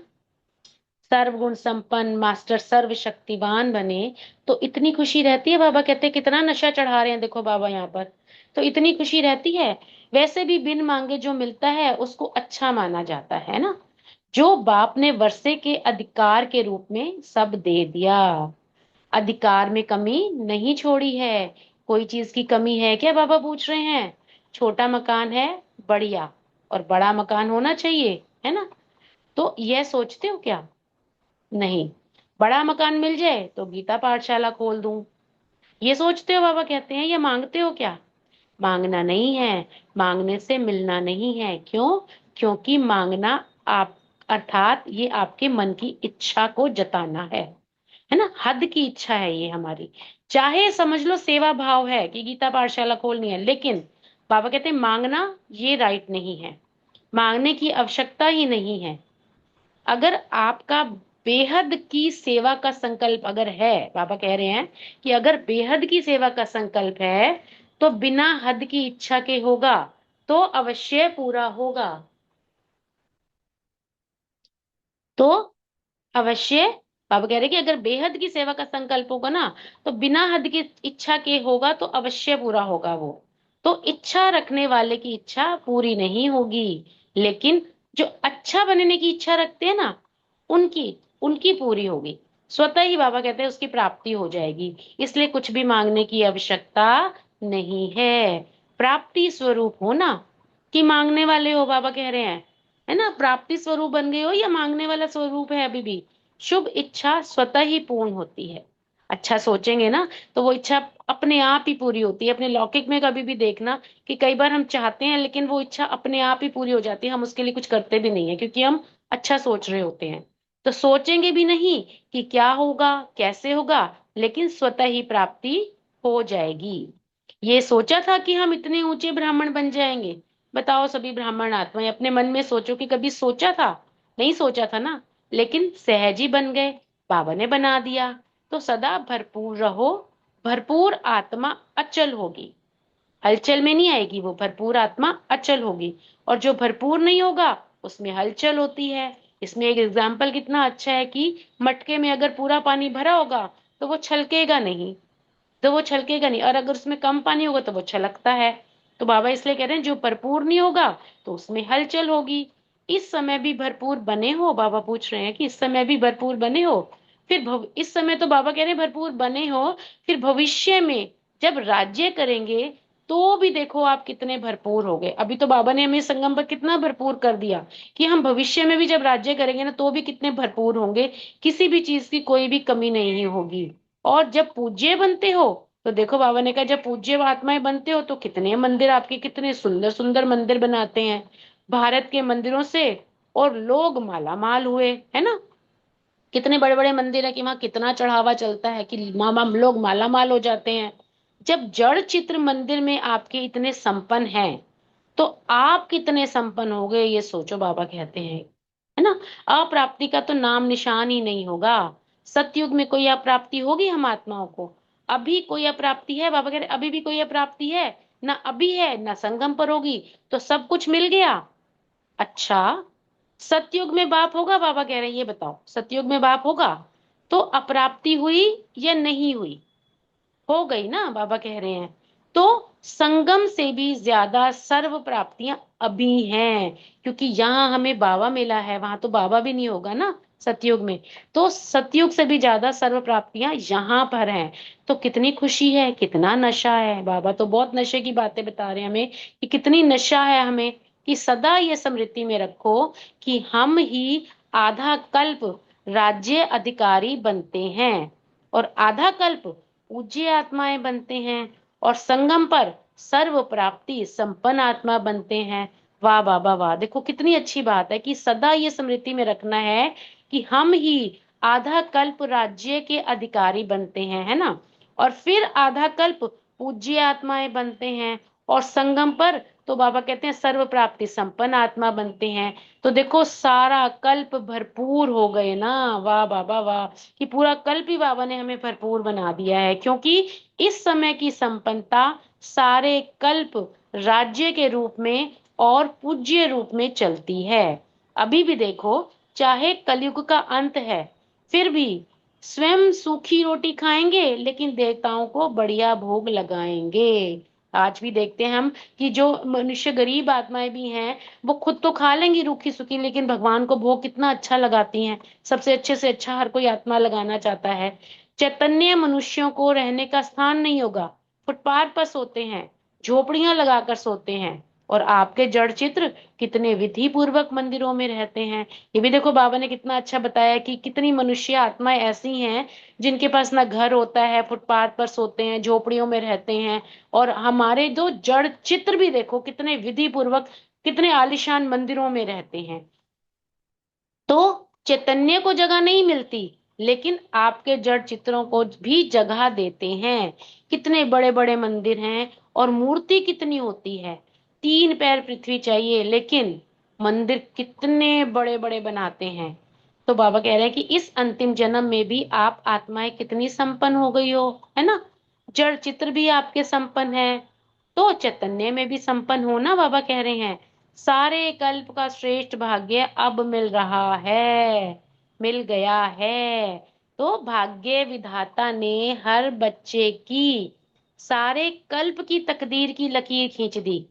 सर्वगुण संपन्न मास्टर सर्वशक्तिवान बने, तो इतनी खुशी रहती है। बाबा कहते हैं कितना नशा चढ़ा रहे हैं देखो बाबा यहाँ पर, तो इतनी खुशी रहती है। वैसे भी बिन मांगे जो मिलता है उसको अच्छा माना जाता है ना। जो बाप ने वर्षे के अधिकार के रूप में सब दे दिया, अधिकार में कमी नहीं छोड़ी है। कोई चीज की कमी है क्या, बाबा पूछ रहे हैं। छोटा मकान है बढ़िया, और बड़ा मकान होना चाहिए, है ना। तो यह सोचते हो क्या? नहीं। बड़ा मकान मिल जाए तो गीता पाठशाला खोल दूं, ये सोचते हो बाबा कहते हैं, या मांगते हो क्या? मांगना नहीं है, मांगने से मिलना नहीं है। क्यों? क्योंकि मांगना आप अर्थात ये आपके मन की इच्छा को जताना है ना, हद की इच्छा है ये हमारी। चाहे समझ लो सेवा भाव है कि गीता पाठशाला खोलनी है, लेकिन बाबा कहते हैं मांगना ये राइट नहीं है, मांगने की आवश्यकता ही नहीं है। अगर आपका बेहद की सेवा का संकल्प अगर है, बाबा कह रहे हैं कि अगर बेहद की सेवा का संकल्प है तो बिना हद की इच्छा के होगा तो अवश्य पूरा होगा। तो अवश्य, बाबा कह रहे कि अगर बेहद की सेवा का संकल्प होगा ना तो बिना हद की इच्छा के होगा तो अवश्य पूरा होगा वो। तो इच्छा रखने वाले की इच्छा पूरी नहीं होगी, लेकिन जो अच्छा बनने की इच्छा रखते हैं ना उनकी उनकी पूरी होगी। स्वतः ही बाबा कहते हैं उसकी प्राप्ति हो जाएगी। इसलिए कुछ भी मांगने की आवश्यकता नहीं है। प्राप्ति स्वरूप हो ना कि मांगने वाले हो, बाबा कह रहे हैं, है ना। प्राप्ति स्वरूप बन गए हो या मांगने वाला स्वरूप है अभी भी। शुभ इच्छा स्वतः ही पूर्ण होती है। अच्छा सोचेंगे ना तो वो इच्छा अपने आप ही पूरी होती है। अपने लौकिक में कभी भी देखना कि कई बार हम चाहते हैं लेकिन वो इच्छा अपने आप ही पूरी हो जाती है, हम उसके लिए कुछ करते भी नहीं है क्योंकि हम अच्छा सोच रहे होते हैं। तो सोचेंगे भी नहीं कि क्या होगा कैसे होगा, लेकिन स्वतः ही प्राप्ति हो जाएगी। ये सोचा था कि हम इतने ऊंचे ब्राह्मण बन जाएंगे? बताओ सभी ब्राह्मण आत्माएं अपने मन में सोचो कि कभी सोचा था? नहीं सोचा था ना, लेकिन सहज ही बन गए, बाबा ने बना दिया। तो सदा भरपूर रहो, भरपूर आत्मा अचल होगी, हलचल में नहीं आएगी, वो भरपूर आत्मा अचल होगी। और जो भरपूर नहीं होगा उसमें हलचल होती है। इसमें एक एग्जाम्पल कितना अच्छा है कि मटके में अगर पूरा पानी भरा होगा तो वो छलकेगा नहीं, और अगर उसमें कम पानी होगा तो वो छलकता है। तो बाबा इसलिए कह रहे हैं जो भरपूर नहीं होगा तो उसमें हलचल होगी। इस समय भी भरपूर बने हो, बाबा पूछ रहे हैं कि इस समय भी भरपूर बने हो। फिर इस समय तो बाबा कह रहे हैं भरपूर बने हो, फिर भविष्य में जब राज्य करेंगे तो भी देखो आप कितने भरपूर हो गए। अभी तो बाबा ने हमें संगम पर कितना भरपूर कर दिया कि हम भविष्य में भी जब राज्य करेंगे ना तो भी कितने भरपूर होंगे, किसी भी चीज की कोई भी कमी नहीं होगी। और जब पूज्य बनते हो तो देखो बाबा ने कहा जब पूज्य आत्माएं बनते हो तो कितने मंदिर आपके, कितने सुंदर सुंदर मंदिर बनाते हैं भारत के मंदिरों से, और लोग माला माल हुए, है ना। कितने बड़े बड़े मंदिर है कि वहां कितना चढ़ावा चलता है कि मामा लोग माला माल हो जाते हैं। जब जड़ चित्र मंदिर में आपके इतने संपन्न हैं तो आप कितने संपन्न हो गए ये सोचो, बाबा कहते हैं, है ना। अप्राप्ति का तो नाम निशान ही नहीं होगा। सतयुग में कोई अप्राप्ति होगी हम आत्माओं को? अभी कोई अप्राप्ति है? बाबा कह रहे अभी भी कोई अप्राप्ति है ना, अभी है ना संगम पर होगी। तो सब कुछ मिल गया। अच्छा, सतयुग में बाप होगा? बाबा कह रहे हैं ये बताओ, सतयुग में बाप होगा तो अप्राप्ति हुई या नहीं हुई? हो गई ना, बाबा कह रहे हैं। तो संगम से भी ज्यादा सर्व प्राप्तियां अभी हैं, क्योंकि यहाँ हमें बाबा मिला है, वहां तो बाबा भी नहीं होगा ना सतयुग में। तो सतयुग से भी ज्यादा सर्व प्राप्तियां यहाँ पर हैं। तो कितनी खुशी है, कितना नशा है। बाबा तो बहुत नशे की बातें बता रहे हैं हमें कि कितनी नशा है हमें, कि सदा ये स्मृति में रखो कि हम ही आधा कल्प राज्य अधिकारी बनते हैं और आधा कल्प पूज्य आत्माएं बनते हैं और संगम पर सर्व प्राप्ति संपन्न आत्मा बनते हैं। वाह बाबा वाह, देखो कितनी अच्छी बात है कि सदा ये स्मृति में रखना है कि हम ही आधा कल्प राज्य के अधिकारी बनते हैं, है ना। और फिर आधा कल्प पूज्य आत्माएं बनते हैं और संगम पर तो बाबा कहते हैं सर्व प्राप्ति संपन्न आत्मा बनते हैं। तो देखो सारा कल्प भरपूर हो गए ना। वाह बाबा वाह, कि पूरा कल्प ही बाबा ने हमें भरपूर बना दिया है, क्योंकि इस समय की संपन्नता सारे कल्प राज्य के रूप में और पूज्य रूप में चलती है। अभी भी देखो, चाहे कलयुग का अंत है फिर भी स्वयं सूखी रोटी खाएंगे लेकिन देवताओं को बढ़िया भोग लगाएंगे। आज भी देखते हैं हम कि जो मनुष्य गरीब आत्माएं भी हैं वो खुद तो खा लेंगी रूखी सूखी, लेकिन भगवान को भोग कितना अच्छा लगाती हैं। सबसे अच्छे से अच्छा हर कोई आत्मा लगाना चाहता है। चैतन्य मनुष्यों को रहने का स्थान नहीं होगा, फुटपाथ पर सोते हैं, झोपड़ियां लगाकर सोते हैं, और आपके जड़ चित्र कितने विधि पूर्वक मंदिरों में रहते हैं। ये भी देखो बाबा ने कितना अच्छा बताया कि कितनी मनुष्य आत्माएं ऐसी हैं जिनके पास ना घर होता है, फुटपाथ पर सोते हैं, झोपड़ियों में रहते हैं। और हमारे जो जड़ चित्र भी देखो कितने विधि पूर्वक, कितने आलीशान मंदिरों में रहते हैं। तो चैतन्य को जगह नहीं मिलती, लेकिन आपके जड़ चित्रों को भी जगह देते हैं। कितने बड़े बड़े मंदिर हैं और मूर्ति कितनी होती है। 3 पैर पृथ्वी चाहिए, लेकिन मंदिर कितने बड़े बड़े बनाते हैं। तो बाबा कह रहे हैं कि इस अंतिम जन्म में भी आप आत्माएं कितनी संपन्न हो गई हो, है ना। जड़ चित्र भी आपके संपन्न है, तो चैतन्य में भी संपन्न हो ना। बाबा कह रहे हैं सारे कल्प का श्रेष्ठ भाग्य अब मिल रहा है, मिल गया है। तो भाग्य विधाता ने हर बच्चे की सारे कल्प की तकदीर की लकीर खींच दी।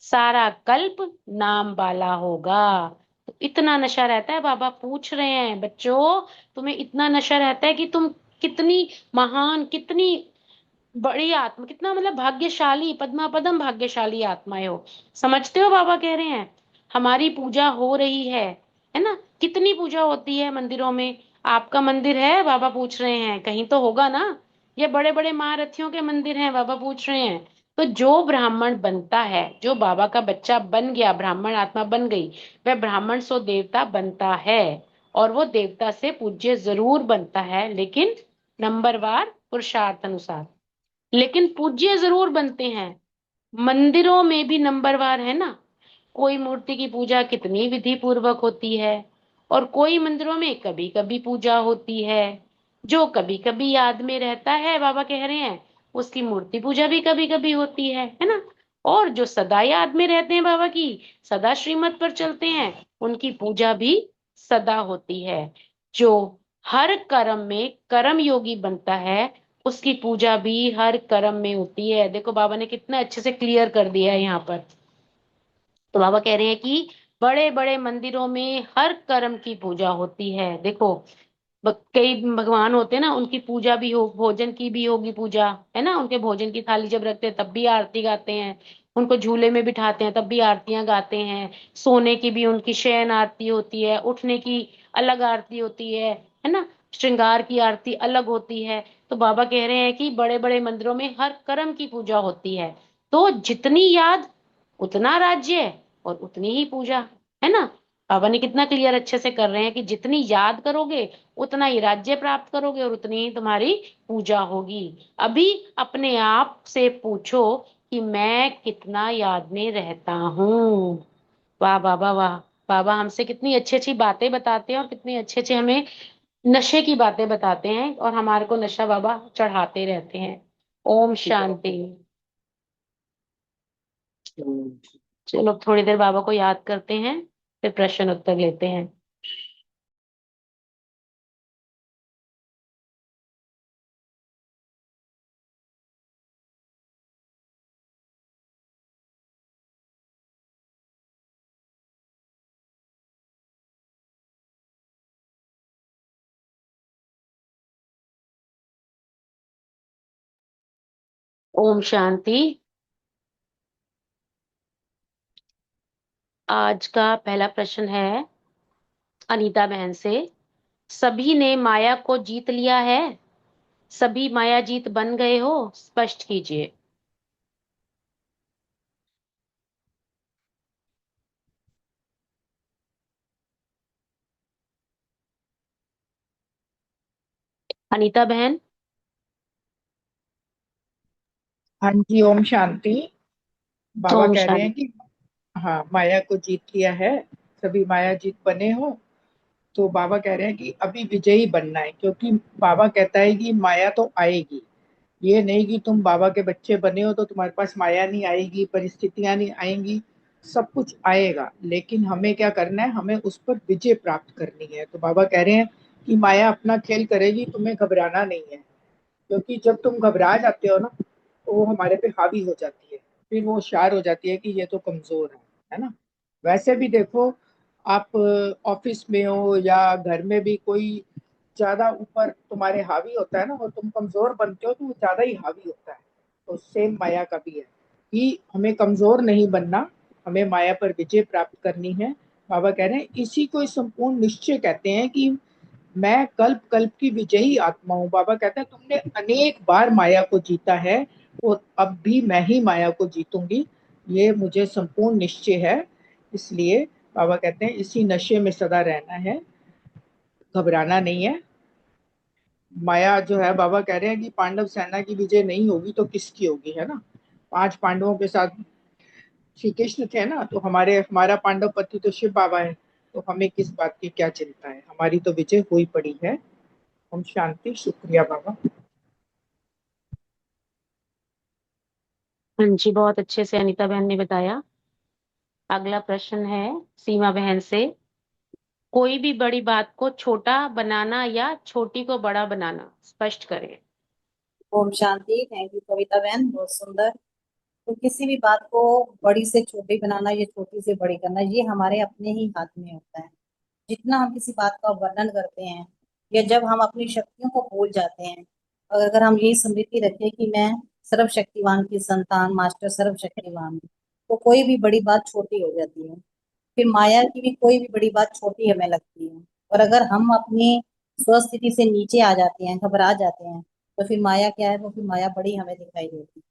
सारा कल्प नाम वाला होगा। तो इतना नशा रहता है, बाबा पूछ रहे हैं बच्चों, तुम्हें इतना नशा रहता है कि तुम कितनी महान, कितनी बड़ी आत्मा, कितना मतलब भाग्यशाली, पद्मा पदम भाग्यशाली आत्माएं हो। समझते हो बाबा कह रहे हैं हमारी पूजा हो रही है ना। कितनी पूजा होती है मंदिरों में। आपका मंदिर है, बाबा पूछ रहे हैं, कहीं तो होगा ना। ये बड़े बड़े महारथियों के मंदिर हैं, बाबा पूछ रहे हैं। तो जो ब्राह्मण बनता है, जो बाबा का बच्चा बन गया, ब्राह्मण आत्मा बन गई, वह ब्राह्मण सो देवता बनता है। और वो देवता से पूज्य जरूर बनता है, लेकिन नंबरवार पुरुषार्थ अनुसार। लेकिन पूज्य जरूर बनते हैं। मंदिरों में भी नंबरवार है ना। कोई मूर्ति की पूजा कितनी विधि पूर्वक होती है, और कोई मंदिरों में कभी कभी पूजा होती है। जो कभी कभी याद में रहता है, बाबा कह रहे हैं, उसकी मूर्ति पूजा भी कभी कभी होती है ना। और जो सदा याद में रहते हैं बाबा की, सदा श्रीमत पर चलते हैं, उनकी पूजा भी सदा होती है। जो हर कर्म में कर्म योगी बनता है, उसकी पूजा भी हर कर्म में होती है। देखो बाबा ने कितना अच्छे से क्लियर कर दिया है यहाँ पर। तो बाबा कह रहे हैं कि बड़े बड़े मंदिरों में हर कर्म की पूजा होती है। देखो कई भगवान होते हैं ना, उनकी पूजा भी हो, भोजन की भी होगी पूजा, है ना। उनके भोजन की थाली जब रखते हैं तब भी आरती गाते हैं। उनको झूले में बिठाते हैं तब भी आरतियां गाते हैं। सोने की भी उनकी शयन आरती होती है, उठने की अलग आरती होती है ना। श्रृंगार की आरती अलग होती है। तो बाबा कह रहे हैं कि बड़े बड़े मंदिरों में हर कर्म की पूजा होती है। तो जितनी याद उतना राज्य और उतनी ही पूजा, है ना। बाबा ने कितना क्लियर अच्छे से कर रहे हैं कि जितनी याद करोगे उतना ही राज्य प्राप्त करोगे और उतनी ही तुम्हारी पूजा होगी। अभी अपने आप से पूछो कि मैं कितना याद में रहता हूँ। वाह बाबा वाह। बाबा हमसे कितनी अच्छी अच्छी बातें बताते हैं और कितनी अच्छे अच्छे हमें नशे की बातें बताते हैं, और हमारे को नशा बाबा चढ़ाते रहते हैं। ओम शांति। चलो थोड़ी देर बाबा को याद करते हैं, फिर प्रश्न उत्तर लेते हैं। ओम शांति। आज का पहला प्रश्न है अनीता बहन से। सभी ने माया को जीत लिया है, सभी माया जीत बन गए हो, स्पष्ट कीजिए। अनीता बहन। हाँ जी, ओम शांति। बाबा ओम कह रहे हैं शांति। कि हाँ, माया को जीत लिया है, सभी माया जीत बने हो। तो बाबा कह रहे हैं कि अभी विजयी बनना है, क्योंकि बाबा कहता है कि माया तो आएगी। ये नहीं कि तुम बाबा के बच्चे बने हो तो तुम्हारे पास माया नहीं आएगी, परिस्थितियां नहीं आएंगी, सब कुछ आएगा। लेकिन हमें क्या करना है, हमें उस पर विजय प्राप्त करनी है। तो बाबा कह रहे हैं कि माया अपना खेल करेगी, तुम्हें घबराना नहीं है। क्योंकि जब तुम घबरा जाते हो ना, तो वो हमारे पे हावी हो जाती है, फिर वो होशियार हो जाती है कि ये तो कमजोर है ना। वैसे भी देखो, आप ऑफिस में हो या घर में भी, कोई ज्यादा ऊपर तुम्हारे हावी होता है ना और तुम कमजोर बनते हो तो वो ज्यादा ही हावी होता है। तो सेम माया का भी है कि हमें कमजोर नहीं बनना, हमें माया पर विजय प्राप्त करनी है। बाबा कह रहे हैं इसी को संपूर्ण निश्चय कहते हैं कि मैं कल्प कल्प की विजयी आत्मा हूँ। बाबा कहते हैं तुमने अनेक बार माया को जीता है और अब भी मैं ही माया को जीतूंगी, ये मुझे संपूर्ण निश्चय है। इसलिए बाबा कहते हैं इसी नशे में सदा रहना है, घबराना नहीं है। माया जो है, बाबा कह रहे हैं कि पांडव सेना की विजय नहीं होगी तो किसकी होगी, है ना। 5 पांडवों के साथ श्री कृष्ण थे ना, तो हमारा पांडव पति तो शिव बाबा है, तो हमें किस बात की क्या चिंता है, हमारी तो विजय हुई पड़ी है। ओम शांति। शुक्रिया बाबा। हाँ जी, बहुत अच्छे से अनीता बहन ने बताया। अगला प्रश्न है सीमा बहन से, कोई भी बड़ी बात को छोटा बनाना या छोटी को बड़ा बनाना स्पष्ट करें। ओम शांति। थैंक यू कविता बहन, बहुत सुंदर। तो किसी भी बात को बड़ी से छोटी बनाना या छोटी से बड़ी करना, ये हमारे अपने ही हाथ में होता है। जितना हम किसी बात का वर्णन करते हैं या जब हम अपनी शक्तियों को भूल जाते हैं, और अगर हम यही स्मृति रखें कि मैं सर्वशक्तिवान की संतान, मास्टर सर्वशक्तिवान हूँ, तो कोई भी बड़ी बात छोटी हो जाती है। फिर माया की भी कोई भी बड़ी बात छोटी हमें लगती है। और अगर हम अपनी स्वस्थिति से नीचे आ जाते हैं, घबरा जाते हैं, तो फिर माया क्या है, वो फिर माया बड़ी हमें दिखाई देती है।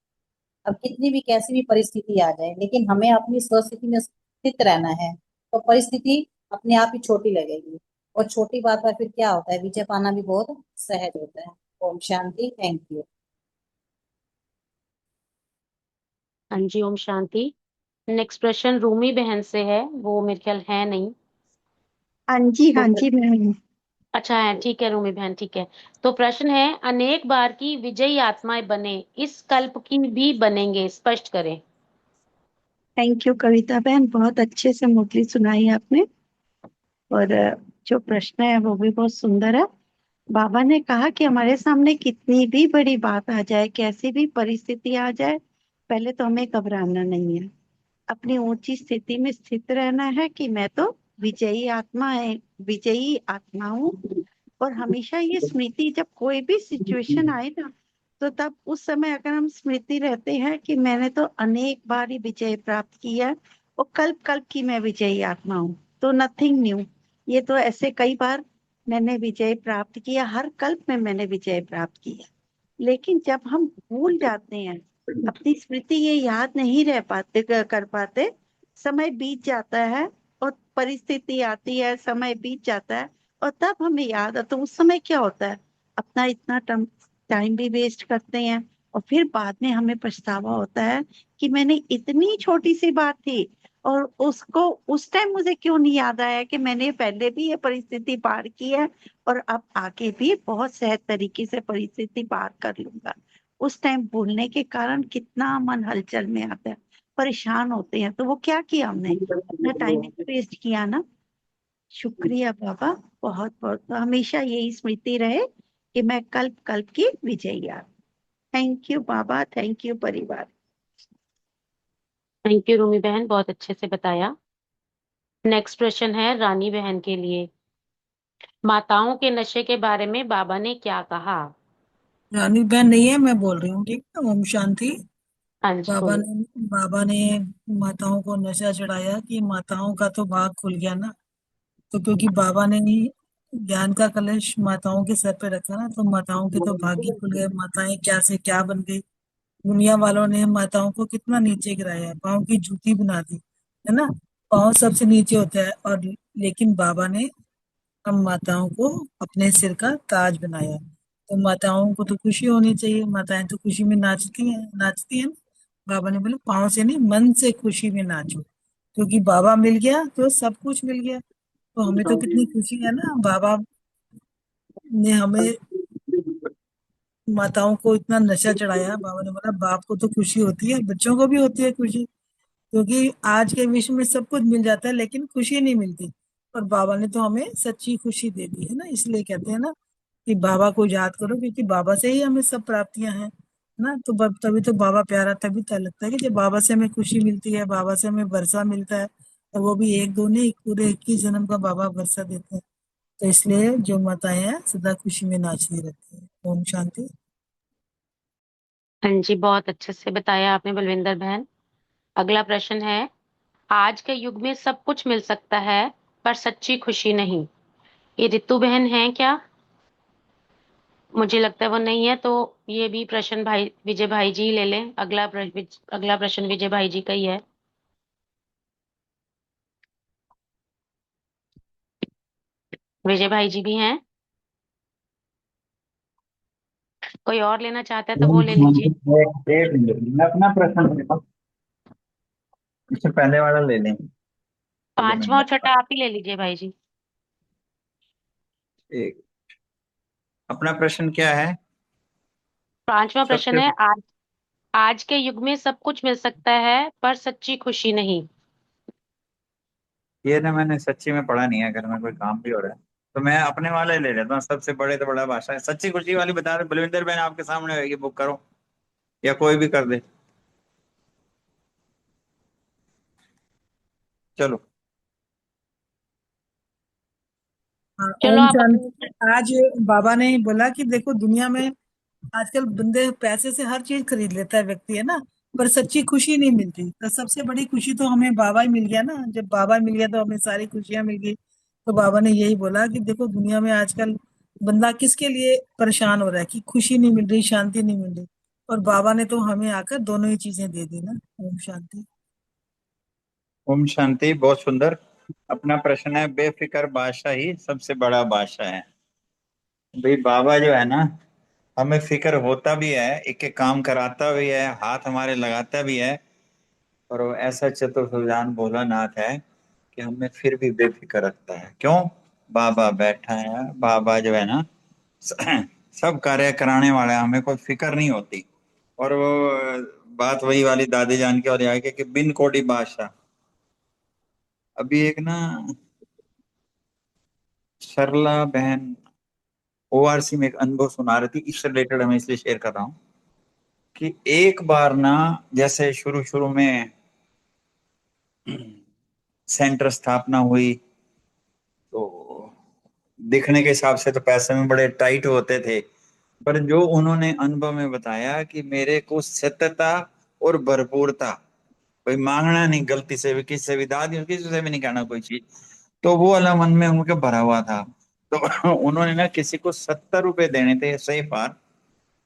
अब कितनी भी कैसी भी परिस्थिति आ जाए, लेकिन हमें अपनी स्वस्थिति में स्थित रहना है, तो परिस्थिति अपने आप ही छोटी लगेगी। और छोटी बात पर फिर क्या होता है, विजय पाना भी बहुत सहज होता है। ओम शांति। Thank you. हाँ जी, ओम शांति। नेक्स्ट प्रश्न रूमी बहन से है, वो मेरे ख्याल है नहीं। हाँ जी, तो हाँ जी, मैं अच्छा है, ठीक है रूमी बहन, ठीक है। तो प्रश्न है, अनेक बार की विजयी आत्माएं बने, इस कल्प की भी बनेंगे, स्पष्ट करें। थैंक यू कविता बहन, बहुत अच्छे से मुरली सुनाई आपने। और जो प्रश्न है वो भी बहुत सुंदर है। बाबा ने कहा कि हमारे सामने कितनी भी बड़ी बात आ जाए, कैसी भी परिस्थिति आ जाए, पहले तो हमें घबराना नहीं है। अपनी ऊंची स्थिति में स्थित रहना है कि मैं तो विजयी आत्मा है, विजयी आत्मा हूँ। और हमेशा ये स्मृति, जब कोई भी सिचुएशन आए ना, तो तब उस समय अगर हम स्मृति रहते हैं कि मैंने तो अनेक बार ही विजय प्राप्त किया है और कल्प कल्प की मैं विजयी आत्मा हूँ, तो नथिंग न्यू। ये तो ऐसे कई बार मैंने विजय प्राप्त किया, हर कल्प में मैंने विजय प्राप्त किया। लेकिन जब हम भूल जाते हैं, अपनी स्मृति ये याद नहीं रह पाते, कर पाते, समय बीत जाता है और परिस्थिति आती है, समय बीत जाता है, और तब हमें याद आता, तो उस समय क्या होता है, अपना इतना टाइम भी वेस्ट करते हैं और फिर बाद में हमें पछतावा होता है कि मैंने इतनी छोटी सी बात थी और उसको उस टाइम मुझे क्यों नहीं याद आया कि मैंने पहले भी ये परिस्थिति पार की है और अब आगे भी बहुत सहज तरीके से परिस्थिति पार कर लूंगा। उस टाइम भूलने के कारण कितना मन हलचल में आता है, परेशान होते हैं। तो वो क्या किया हमने, अपना टाइम वेस्ट किया ना। शुक्रिया बाबा, बहुत बहुत। तो हमेशा यही स्मृति रहे कि मैं कल्प कल्प की विजयी। Thank you Baba, thank you परिवार। थैंक यू रूमी बहन, बहुत अच्छे से बताया। नेक्स्ट प्रश्न है रानी बहन के लिए, माताओं के नशे के बारे में बाबा ने क्या कहा। रानी बहन नहीं है, मैं बोल रही हूँ, ठीक है। ओम शांति। हाँ जी बाबा बोलिए। ने बाबा ने माताओं को नशा चढ़ाया कि माताओं का तो भाग खुल गया ना। तो क्योंकि बाबा ने ही ज्ञान का कलश माताओं के सर पे रखा ना, तो माताओं के तो भाग ही खुल गए। माताएं क्या से क्या बन गई। दुनिया वालों ने माताओं को कितना नीचे गिराया, पाँव की जूती बना दी, है ना। पाँव सबसे नीचे होता है, और लेकिन बाबा ने हम माताओं को अपने सिर का ताज बनाया। तो माताओं को तो खुशी होनी चाहिए, माताएं तो खुशी में नाचती हैं ना। बाबा ने बोला पाँव से नहीं, मन से खुशी में नाचो, क्योंकि बाबा मिल गया तो सब कुछ मिल गया। तो हमें तो कितनी खुशी है ना, बाबा ने हमें माताओं को इतना नशा चढ़ाया। बाबा ने बोला बाप को तो खुशी होती है, बच्चों को भी होती है खुशी, क्योंकि आज के विश्व में सब कुछ मिल जाता है लेकिन खुशी नहीं मिलती। और बाबा ने तो हमें सच्ची खुशी दे दी है ना। इसलिए कहते हैं ना कि बाबा को याद करो, क्योंकि बाबा से ही हमें सब प्राप्तियां हैं ना। तो तभी तो बाबा प्यारा तभी तो लगता है कि जब बाबा से हमें खुशी मिलती है, बाबा से हमें वर्षा मिलता है, और वो भी एक दो नहीं, पूरे 21 जन्म का बाबा वर्षा देते हैं। तो इसलिए जो माताएं हैं सदा खुशी में नाचती रहती है। ओम शांति। हाँ जी, बहुत अच्छे से बताया आपने बलविंदर बहन। अगला प्रश्न है, आज के युग में सब कुछ मिल सकता है पर सच्ची खुशी नहीं। ये रितु बहन है क्या? मुझे लगता है वो नहीं है, तो ये भी प्रश्न भाई विजय भाई जी ही ले लें। अगला प्रश्न विजय भाई जी का ही है। विजय भाई जी भी हैं? कोई और लेना चाहता है तो वो ले लीजिए। एक मिनट, मैं अपना प्रश्न लेता हूँ। इससे पहले वाला ले लें, चलो मैं पांचवा और छठा आप ही ले लीजिए भाई जी। एक, अपना प्रश्न क्या है? पांचवा प्रश्न सबसे है, आज आज के युग में सब कुछ मिल सकता है पर सच्ची खुशी नहीं। ये ना मैंने सच्ची में पढ़ा नहीं है, घर में कोई काम भी हो रहा है, तो मैं अपने वाला ही ले लेता हूँ। सबसे बड़े तो बड़ा भाषा है, सच्ची खुशी वाली बता दे। बलविंदर बहन आपके सामने होगी, बुक करो या कोई भी कर दे। चलो। हाँ, चलो ओम आप अपने। शांति। आज बाबा ने बोला कि देखो दुनिया में आजकल बंदे पैसे से हर चीज खरीद लेता है व्यक्ति, है ना, पर सच्ची खुशी नहीं मिलती। तो सबसे बड़ी खुशी तो हमें बाबा ही मिल गया ना। जब बाबा मिल गया तो हमें सारी खुशियां मिल गई। तो बाबा ने यही बोला कि देखो दुनिया में आजकल बंदा किसके लिए परेशान हो रहा है कि खुशी नहीं मिल रही, शांति नहीं मिल रही, और बाबा ने तो हमें आकर दोनों ही चीजें दे दी ना। ओम शांति। ओम शांति, बहुत सुंदर। अपना प्रश्न है, बेफिक्र बादशाह ही सबसे बड़ा बादशाह है। भाई बाबा जो है ना, हमें फिक्र होता भी है, एक एक काम कराता भी है, हाथ हमारे लगाता भी है, और वो ऐसा चतुर सुजान भोलानाथ है कि हमें फिर भी बेफिक्र रखता है। क्यों? बाबा बैठा है, बाबा जो है ना सब कार्य कराने वाला है, हमें कोई फिक्र नहीं होती। और वो बात वही वाली दादी जान की और यहाँ के कि बिन कोडी बादशाह। अभी एक ना सरला बहन ओआरसी में एक अनुभव सुना रही थी, इससे रिलेटेड मैं इसलिए शेयर कर रहा हूँ कि एक बार ना, जैसे शुरू शुरू में सेंटर स्थापना हुई, तो दिखने के हिसाब से तो पैसे में बड़े टाइट होते थे, पर जो उन्होंने अनुभव में बताया कि मेरे को सत्यता और भरपूरता, कोई मांगना नहीं गलती से भी, किसी से भी दादी किसी से भी नहीं कहना कोई चीज, तो वो वाला मन में उनके भरा हुआ था। तो उन्होंने ना किसी को 70 रुपए देने थे सही पार,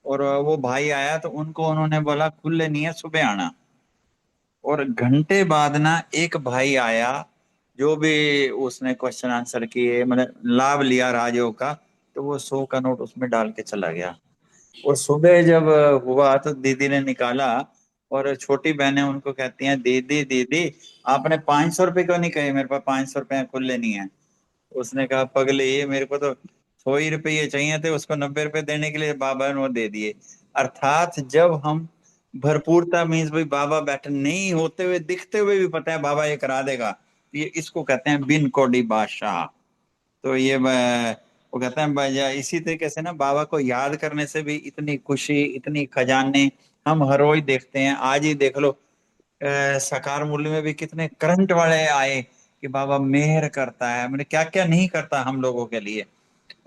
और वो भाई आया तो उनको उन्होंने बोला खुले नहीं है, सुबह आना। और घंटे बाद ना एक भाई आया, जो भी उसने क्वेश्चन आंसर किए, मतलब लाभ लिया राजयोग का, तो वो 100 का नोट उसमें डाल के चला गया। और सुबह जब हुआ तो दीदी ने निकाला, और छोटी बहनें उनको कहती हैं, दीदी दीदी आपने 500 रुपये क्यों नहीं कहे, मेरे पास 500 रुपये खुले नहीं है। उसने कहा, पगली मेरे को तो 100 ही रुपये चाहिए थे, उसको 90 रुपए देने के लिए बाबा ने वो दे दिए। अर्थात जब हम भरपूरता, मीन्स भाई बाबा बैठे नहीं होते हुए, दिखते हुए भी पता है बाबा ये करा देगा, तो ये इसको कहते हैं बिन कोडी बादशाह। तो ये वो कहते हैं इसी तरीके से ना, बाबा को याद करने से भी इतनी खुशी, इतनी खजाने हम हर रोज देखते हैं। आज ही देख लो, साकार मूल्य में भी कितने करंट वाले आए कि बाबा मेहर करता है, मैंने क्या क्या नहीं करता हम लोगों के लिए।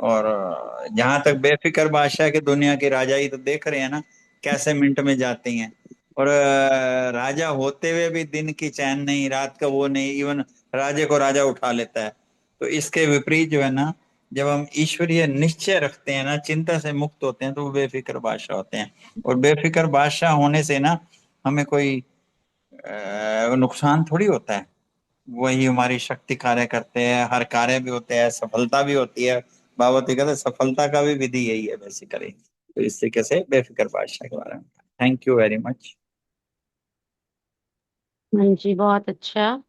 और जहां तक बेफिक्र बादशाह की दुनिया की राजाई तो देख रहे हैं ना, कैसे मिनट में जाती हैं। और राजा होते हुए भी दिन की चैन नहीं, रात का वो नहीं, इवन राजे को राजा उठा लेता है। तो इसके विपरीत जो है ना, जब हम ईश्वरीय निश्चय रखते हैं ना, चिंता से मुक्त होते हैं, तो वो बेफिक्र बादशाह होते हैं। और बेफिक्र बादशाह होने से ना, हमें कोई नुकसान थोड़ी होता है। वही हमारी शक्ति कार्य करते हैं, हर कार्य भी होते हैं, सफलता भी होती है। बाबा तो कहते हैं सफलता का भी विधि यही है बेसिकली। तो इस तरीके से बेफिक्र बादशाह के बारे में। Thank you very much. हाँ जी, बहुत अच्छा।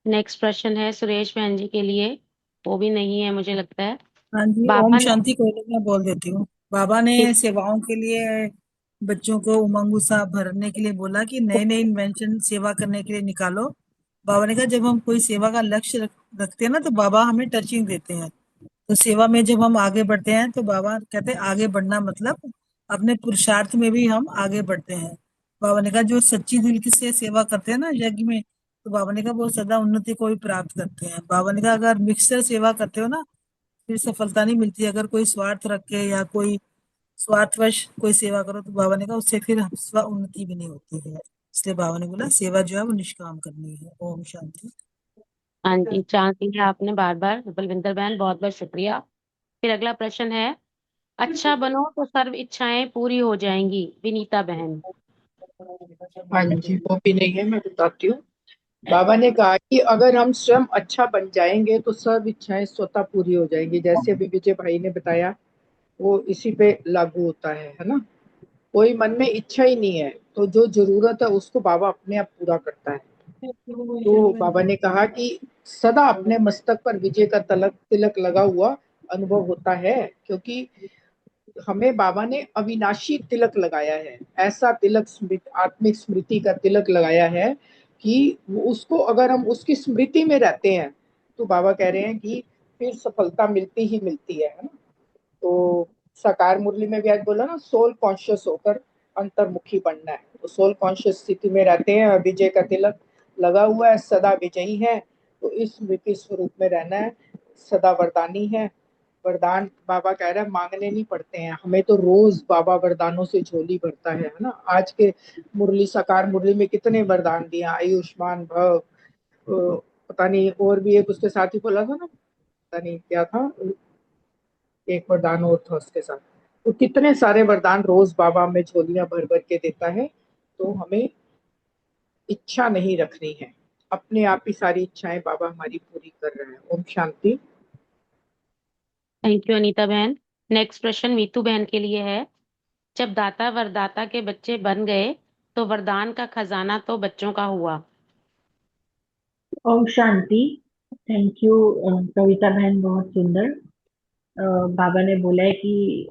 नेक्स्ट प्रश्न है सुरेश बहन जी के लिए। वो भी नहीं है मुझे लगता है। हाँ जी, ओम बाबा ने शांति। कोई नहीं, मैं बोल देती हूँ। बाबा ने किस सेवाओं के लिए बच्चों को उमंग उत्साह भरने के लिए बोला कि नए नए इन्वेंशन सेवा करने के लिए निकालो। बाबा ने कहा जब हम कोई सेवा का लक्ष्य रखते हैं ना, तो बाबा हमें टचिंग देते हैं। तो सेवा में जब हम आगे बढ़ते हैं तो बाबा कहते हैं आगे बढ़ना मतलब अपने पुरुषार्थ में भी हम आगे बढ़ते हैं। बाबा ने कहा जो सच्ची दिल की से सेवा करते हैं ना यज्ञ में, तो बाबा ने कहा वो सदा उन्नति को भी प्राप्त करते हैं। बाबा ने कहा अगर मिक्सर सेवा करते हो ना, फिर सफलता नहीं मिलती। अगर कोई स्वार्थ रख के या कोई स्वार्थवश कोई सेवा करो, तो बाबा ने कहा उससे फिर स्व उन्नति भी नहीं होती है। इसलिए बाबा ने बोला सेवा जो है वो निष्काम करनी है। ओम शांति। हाँ जी, चांस दिया आपने बार बार बलविंदर बहन, बहुत बहुत शुक्रिया। फिर अगला प्रश्न है, अच्छा बनो तो सर्व इच्छाएं पूरी हो जाएंगी, विनीता बहन। हाँ जी, वो भी नहीं है, मैं बताती हूँ। बाबा ने कहा कि अगर हम स्वयं अच्छा बन जाएंगे तो सब इच्छाएं स्वतः पूरी हो जाएंगी। जैसे अभी विजय भाई ने बताया, वो इसी पे लागू होता है ना। कोई मन में इच्छा ही नहीं है तो जो जरूरत है उसको बाबा अपने आप पूरा करता है। तो बाबा ने कहा कि सदा अपने मस्तक पर विजय का तिलक तिलक लगा हुआ अनुभव होता है, क्योंकि हमें बाबा ने अविनाशी तिलक लगाया है। ऐसा तिलक आत्मिक स्मृति का तिलक लगाया है कि उसको अगर हम उसकी स्मृति में रहते हैं तो बाबा कह रहे हैं कि फिर सफलता मिलती ही मिलती है ना। तो साकार मुरली में भी आज बोला ना, सोल कॉन्शियस होकर अंतर्मुखी बनना है। तो सोल कॉन्शियस स्थिति में रहते हैं, विजय का तिलक लगा हुआ है, सदा विजयी है। तो इस स्मृति स्वरूप में रहना है, सदा वरदानी है। वरदान बाबा कह रहे हैं मांगने नहीं पड़ते हैं हमें, तो रोज बाबा वरदानों से झोली भरता है ना। आज के मुरली, साकार मुरली में कितने वरदान दिए, आयुष्मान भव, पता नहीं और भी एक उसके साथ ही बोला था ना, पता नहीं क्या था, एक वरदान और था उसके साथ। तो कितने सारे वरदान रोज बाबा हमें झोलियां भर भर के देता है। तो हमें इच्छा नहीं रखनी है, अपने आप ही सारी इच्छाएं बाबा हमारी पूरी कर रहे हैं। ओम शांति। थैंक यू अनीता बहन। नेक्स्ट प्रश्न मीतू बहन के लिए है, जब दाता वरदाता के बच्चे बन गए तो वरदान का खजाना तो बच्चों का हुआ। ओम शांति। थैंक यू कविता बहन, बहुत सुंदर। बाबा ने बोला है कि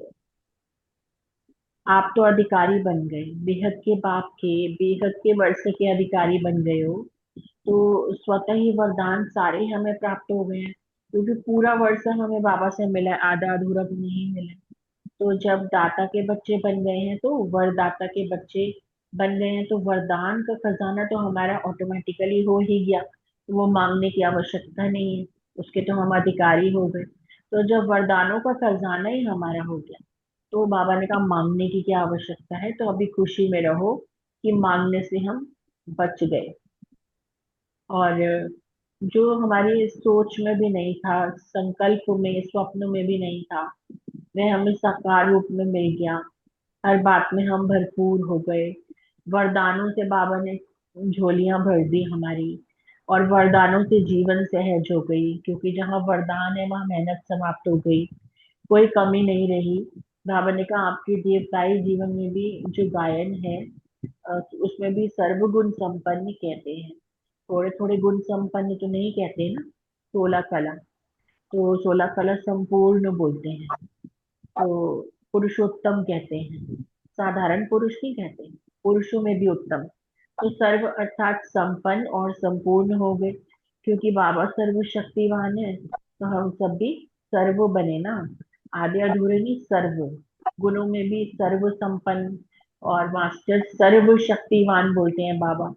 आप तो अधिकारी बन गए, बेहद के बाप के, बेहद के वर्ष के अधिकारी बन गए हो। तो स्वतः ही वरदान सारे हमें प्राप्त हो गए हैं, क्योंकि पूरा वर्ष हमें बाबा से मिला है, आधा अधूरा तो नहीं मिला। तो जब दाता के बच्चे बन गए हैं तो वरदाता के बच्चे बन गए हैं, तो वरदान का खजाना तो हमारा ऑटोमेटिकली हो ही गया, तो वो मांगने की आवश्यकता नहीं है, उसके तो हम अधिकारी हो गए। तो जब वरदानों का खजाना ही हमारा हो गया तो बाबा ने कहा मांगने की क्या आवश्यकता है, तो अभी खुशी में रहो कि मांगने से हम बच गए। और जो हमारी सोच में भी नहीं था, संकल्प में, स्वप्न में भी नहीं था, वह हमें साकार रूप में मिल गया। हर बात में हम भरपूर हो गए। वरदानों से बाबा ने झोलियां भर दी हमारी, और वरदानों से जीवन सहज हो गई, क्योंकि जहाँ वरदान है वहाँ मेहनत समाप्त हो गई, कोई कमी नहीं रही। बाबा ने कहा आपके देवताई जीवन में भी जो गायन है, उसमें भी सर्वगुण संपन्न कहते हैं। थोड़े थोड़े गुण संपन्न तो नहीं कहते ना, 16 कला। तो 16 कला संपूर्ण बोलते हैं। तो पुरुषोत्तम कहते हैं, साधारण पुरुष नहीं कहते, पुरुषों में भी उत्तम। तो सर्व अर्थात संपन्न और संपूर्ण हो गए, क्योंकि बाबा सर्वशक्तिवान है, तो हम सब भी सर्व बने ना। आधे अधूरे नहीं, सर्व गुणों में भी सर्व संपन्न, और मास्टर सर्व शक्तिवान बोलते हैं बाबा।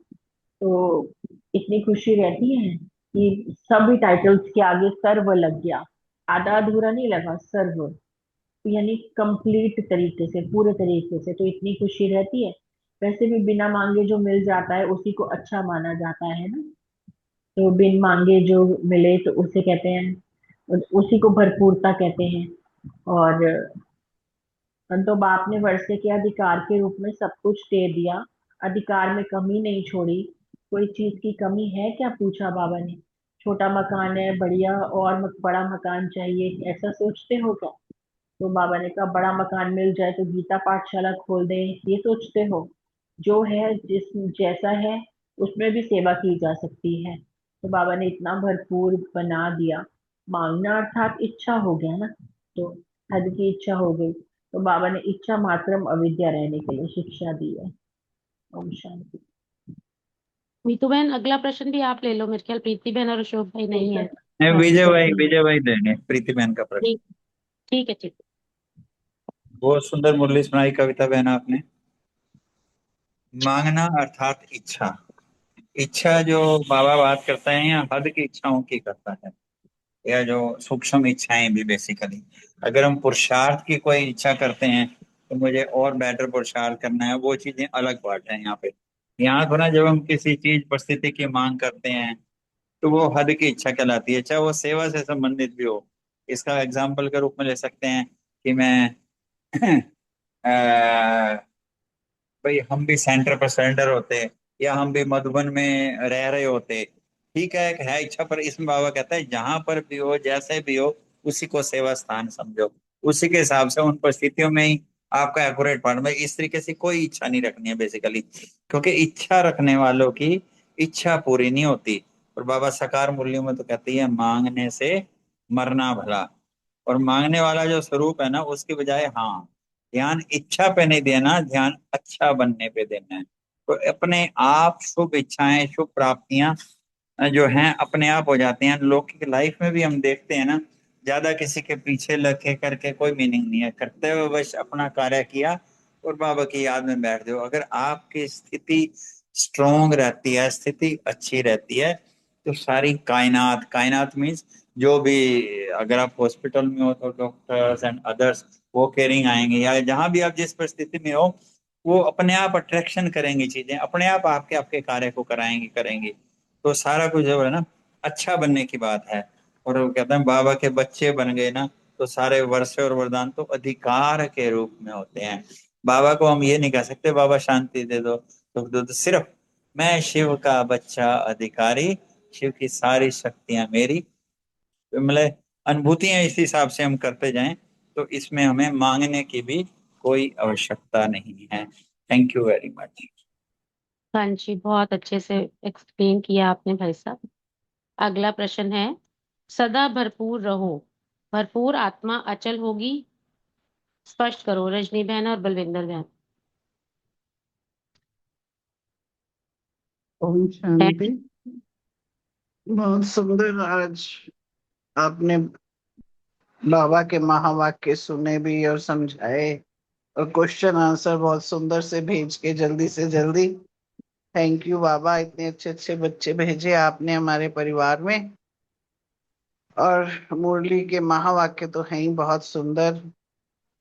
तो इतनी खुशी रहती है कि सभी टाइटल्स के आगे सर्व लग गया, आधा अधूरा नहीं लगा, सर्व, यानी कंप्लीट तरीके से, पूरे तरीके से। तो इतनी खुशी रहती है। वैसे भी बिना मांगे जो मिल जाता है उसी को अच्छा माना जाता है ना। तो बिन मांगे जो मिले तो उसे कहते हैं, उसी को भरपूरता कहते हैं। और तो बाप ने वर्षे के अधिकार के रूप में सब कुछ दे दिया, अधिकार में कमी नहीं छोड़ी। कोई चीज की कमी है क्या, पूछा बाबा ने। छोटा मकान है, बढ़िया और बड़ा मकान चाहिए, ऐसा सोचते हो क्या? तो बाबा ने कहा बड़ा मकान मिल जाए तो गीता पाठशाला खोल दें, ये सोचते हो? जो है, जिस जैसा है उसमें भी सेवा की जा सकती है। तो बाबा ने इतना भरपूर बना दिया। मांगना अर्थात इच्छा हो गया ना, तो हद की इच्छा हो गई। तो बाबा ने इच्छा मात्रम अविद्या रहने के लिए शिक्षा दी है। ओम शांति। मीतू बहन अगला प्रश्न भी आप ले लो, मेरे ख्याल प्रीति बहन और अशोक भाई नहीं है। नहीं, हाँ जी, करती हूँ। विजय भाई देंगे प्रीति बहन का प्रश्न। ठीक, ठीक है, ठीक। बहुत सुंदर मुरली सुनाई कविता बहन आपने। मांगना अर्थात इच्छा। इच्छा जो बाबा बात करते हैं या हद की इच्छाओं की करता है, या जो सूक्ष्म इच्छाएं भी बेसिकली। अगर हम पुरुषार्थ की कोई इच्छा करते हैं तो मुझे और बेटर पुरुषार्थ करना है, वो चीजें अलग बात है यहाँ पे। यहाँ को ना जब हम किसी चीज परिस्थिति की मांग करते हैं तो वो हद की इच्छा कहलाती है, चाहे वो सेवा से संबंधित भी हो। इसका एग्जाम्पल के रूप में ले सकते हैं कि मैं भाई हम भी सेंटर पर सरेंडर होते, या हम भी मधुबन में रह रहे होते, ठीक है, एक है इच्छा, पर इसमें बाबा कहता है जहां पर भी हो जैसे भी हो उसी को सेवा स्थान समझो, उसी के हिसाब से उन परिस्थितियों में ही आपका एक्यूरेट पार्ट में। इस तरीके से कोई इच्छा नहीं रखनी है बेसिकली, क्योंकि इच्छा रखने वालों की इच्छा पूरी नहीं होती। और बाबा साकार मूल्यों में तो कहती है मांगने से मरना भला। और मांगने वाला जो स्वरूप है ना, उसकी बजाय हाँ, ध्यान इच्छा पे नहीं देना, ध्यान अच्छा बनने पे देना है। तो अपने आप शुभ इच्छाएं, शुभ प्राप्तियां जो हैं अपने आप हो जाती हैं। लौकिक लाइफ में भी हम देखते हैं ना, ज्यादा किसी के पीछे लगे करके कोई मीनिंग नहीं है, करते हुए बस अपना कार्य किया और बाबा की याद में बैठ जाओ। अगर आपकी स्थिति स्ट्रोंग रहती है, स्थिति अच्छी रहती है, तो सारी कायनात, कायनात मीन्स जो भी, अगर आप हॉस्पिटल में हो तो डॉक्टर्स एंड अदर्स वो केयरिंग आएंगे, या जहां भी आप जिस परिस्थिति में हो वो अपने आप अट्रैक्शन करेंगी, चीजें अपने आप आपके आपके कार्य को कराएंगी करेंगी। तो सारा कुछ जो है ना अच्छा बनने की बात है। और वो कहते हैं बाबा के बच्चे बन गए ना, तो सारे वर्षे और वरदान तो अधिकार के रूप में होते हैं। बाबा को हम ये नहीं कह सकते बाबा शांति दे दो सुख दो, तो सिर्फ मैं शिव का बच्चा अधिकारी, शिव की सारी शक्तियां मेरी, तो मतलब अनुभूतियां इस हिसाब से हम करते जाएं, तो इसमें हमें मांगने की भी कोई आवश्यकता नहीं है। Thank you very much. हाँ जी, बहुत अच्छे से एक्सप्लेन किया आपने भाई साहब। अगला प्रश्न है, सदा भरपूर रहो, भरपूर आत्मा अचल होगी, स्पष्ट करो। रजनी बहन और बलविंदर बहन। ओम शांति। बहुत सुंदर आज आपने बाबा के महावाक्य सुने भी और समझाए, और क्वेश्चन आंसर बहुत सुंदर से भेज के जल्दी से जल्दी। थैंक यू बाबा, इतने अच्छे अच्छे बच्चे भेजे आपने हमारे परिवार में। और मुरली के महावाक्य तो हैं ही बहुत सुंदर।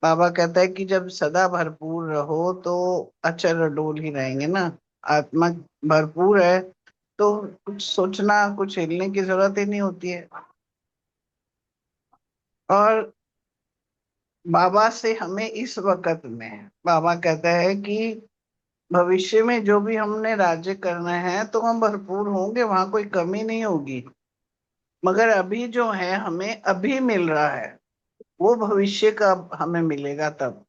बाबा कहता है कि जब सदा भरपूर रहो तो अचल डोल ही रहेंगे ना। आत्मा भरपूर है तो कुछ सोचना, कुछ हिलने की जरूरत ही नहीं होती है। और बाबा से हमें इस वक्त में बाबा कहता है कि भविष्य में जो भी हमने राज्य करना है तो हम भरपूर होंगे, वहां कोई कमी नहीं होगी। मगर अभी जो है हमें अभी मिल रहा है वो भविष्य का हमें मिलेगा तब।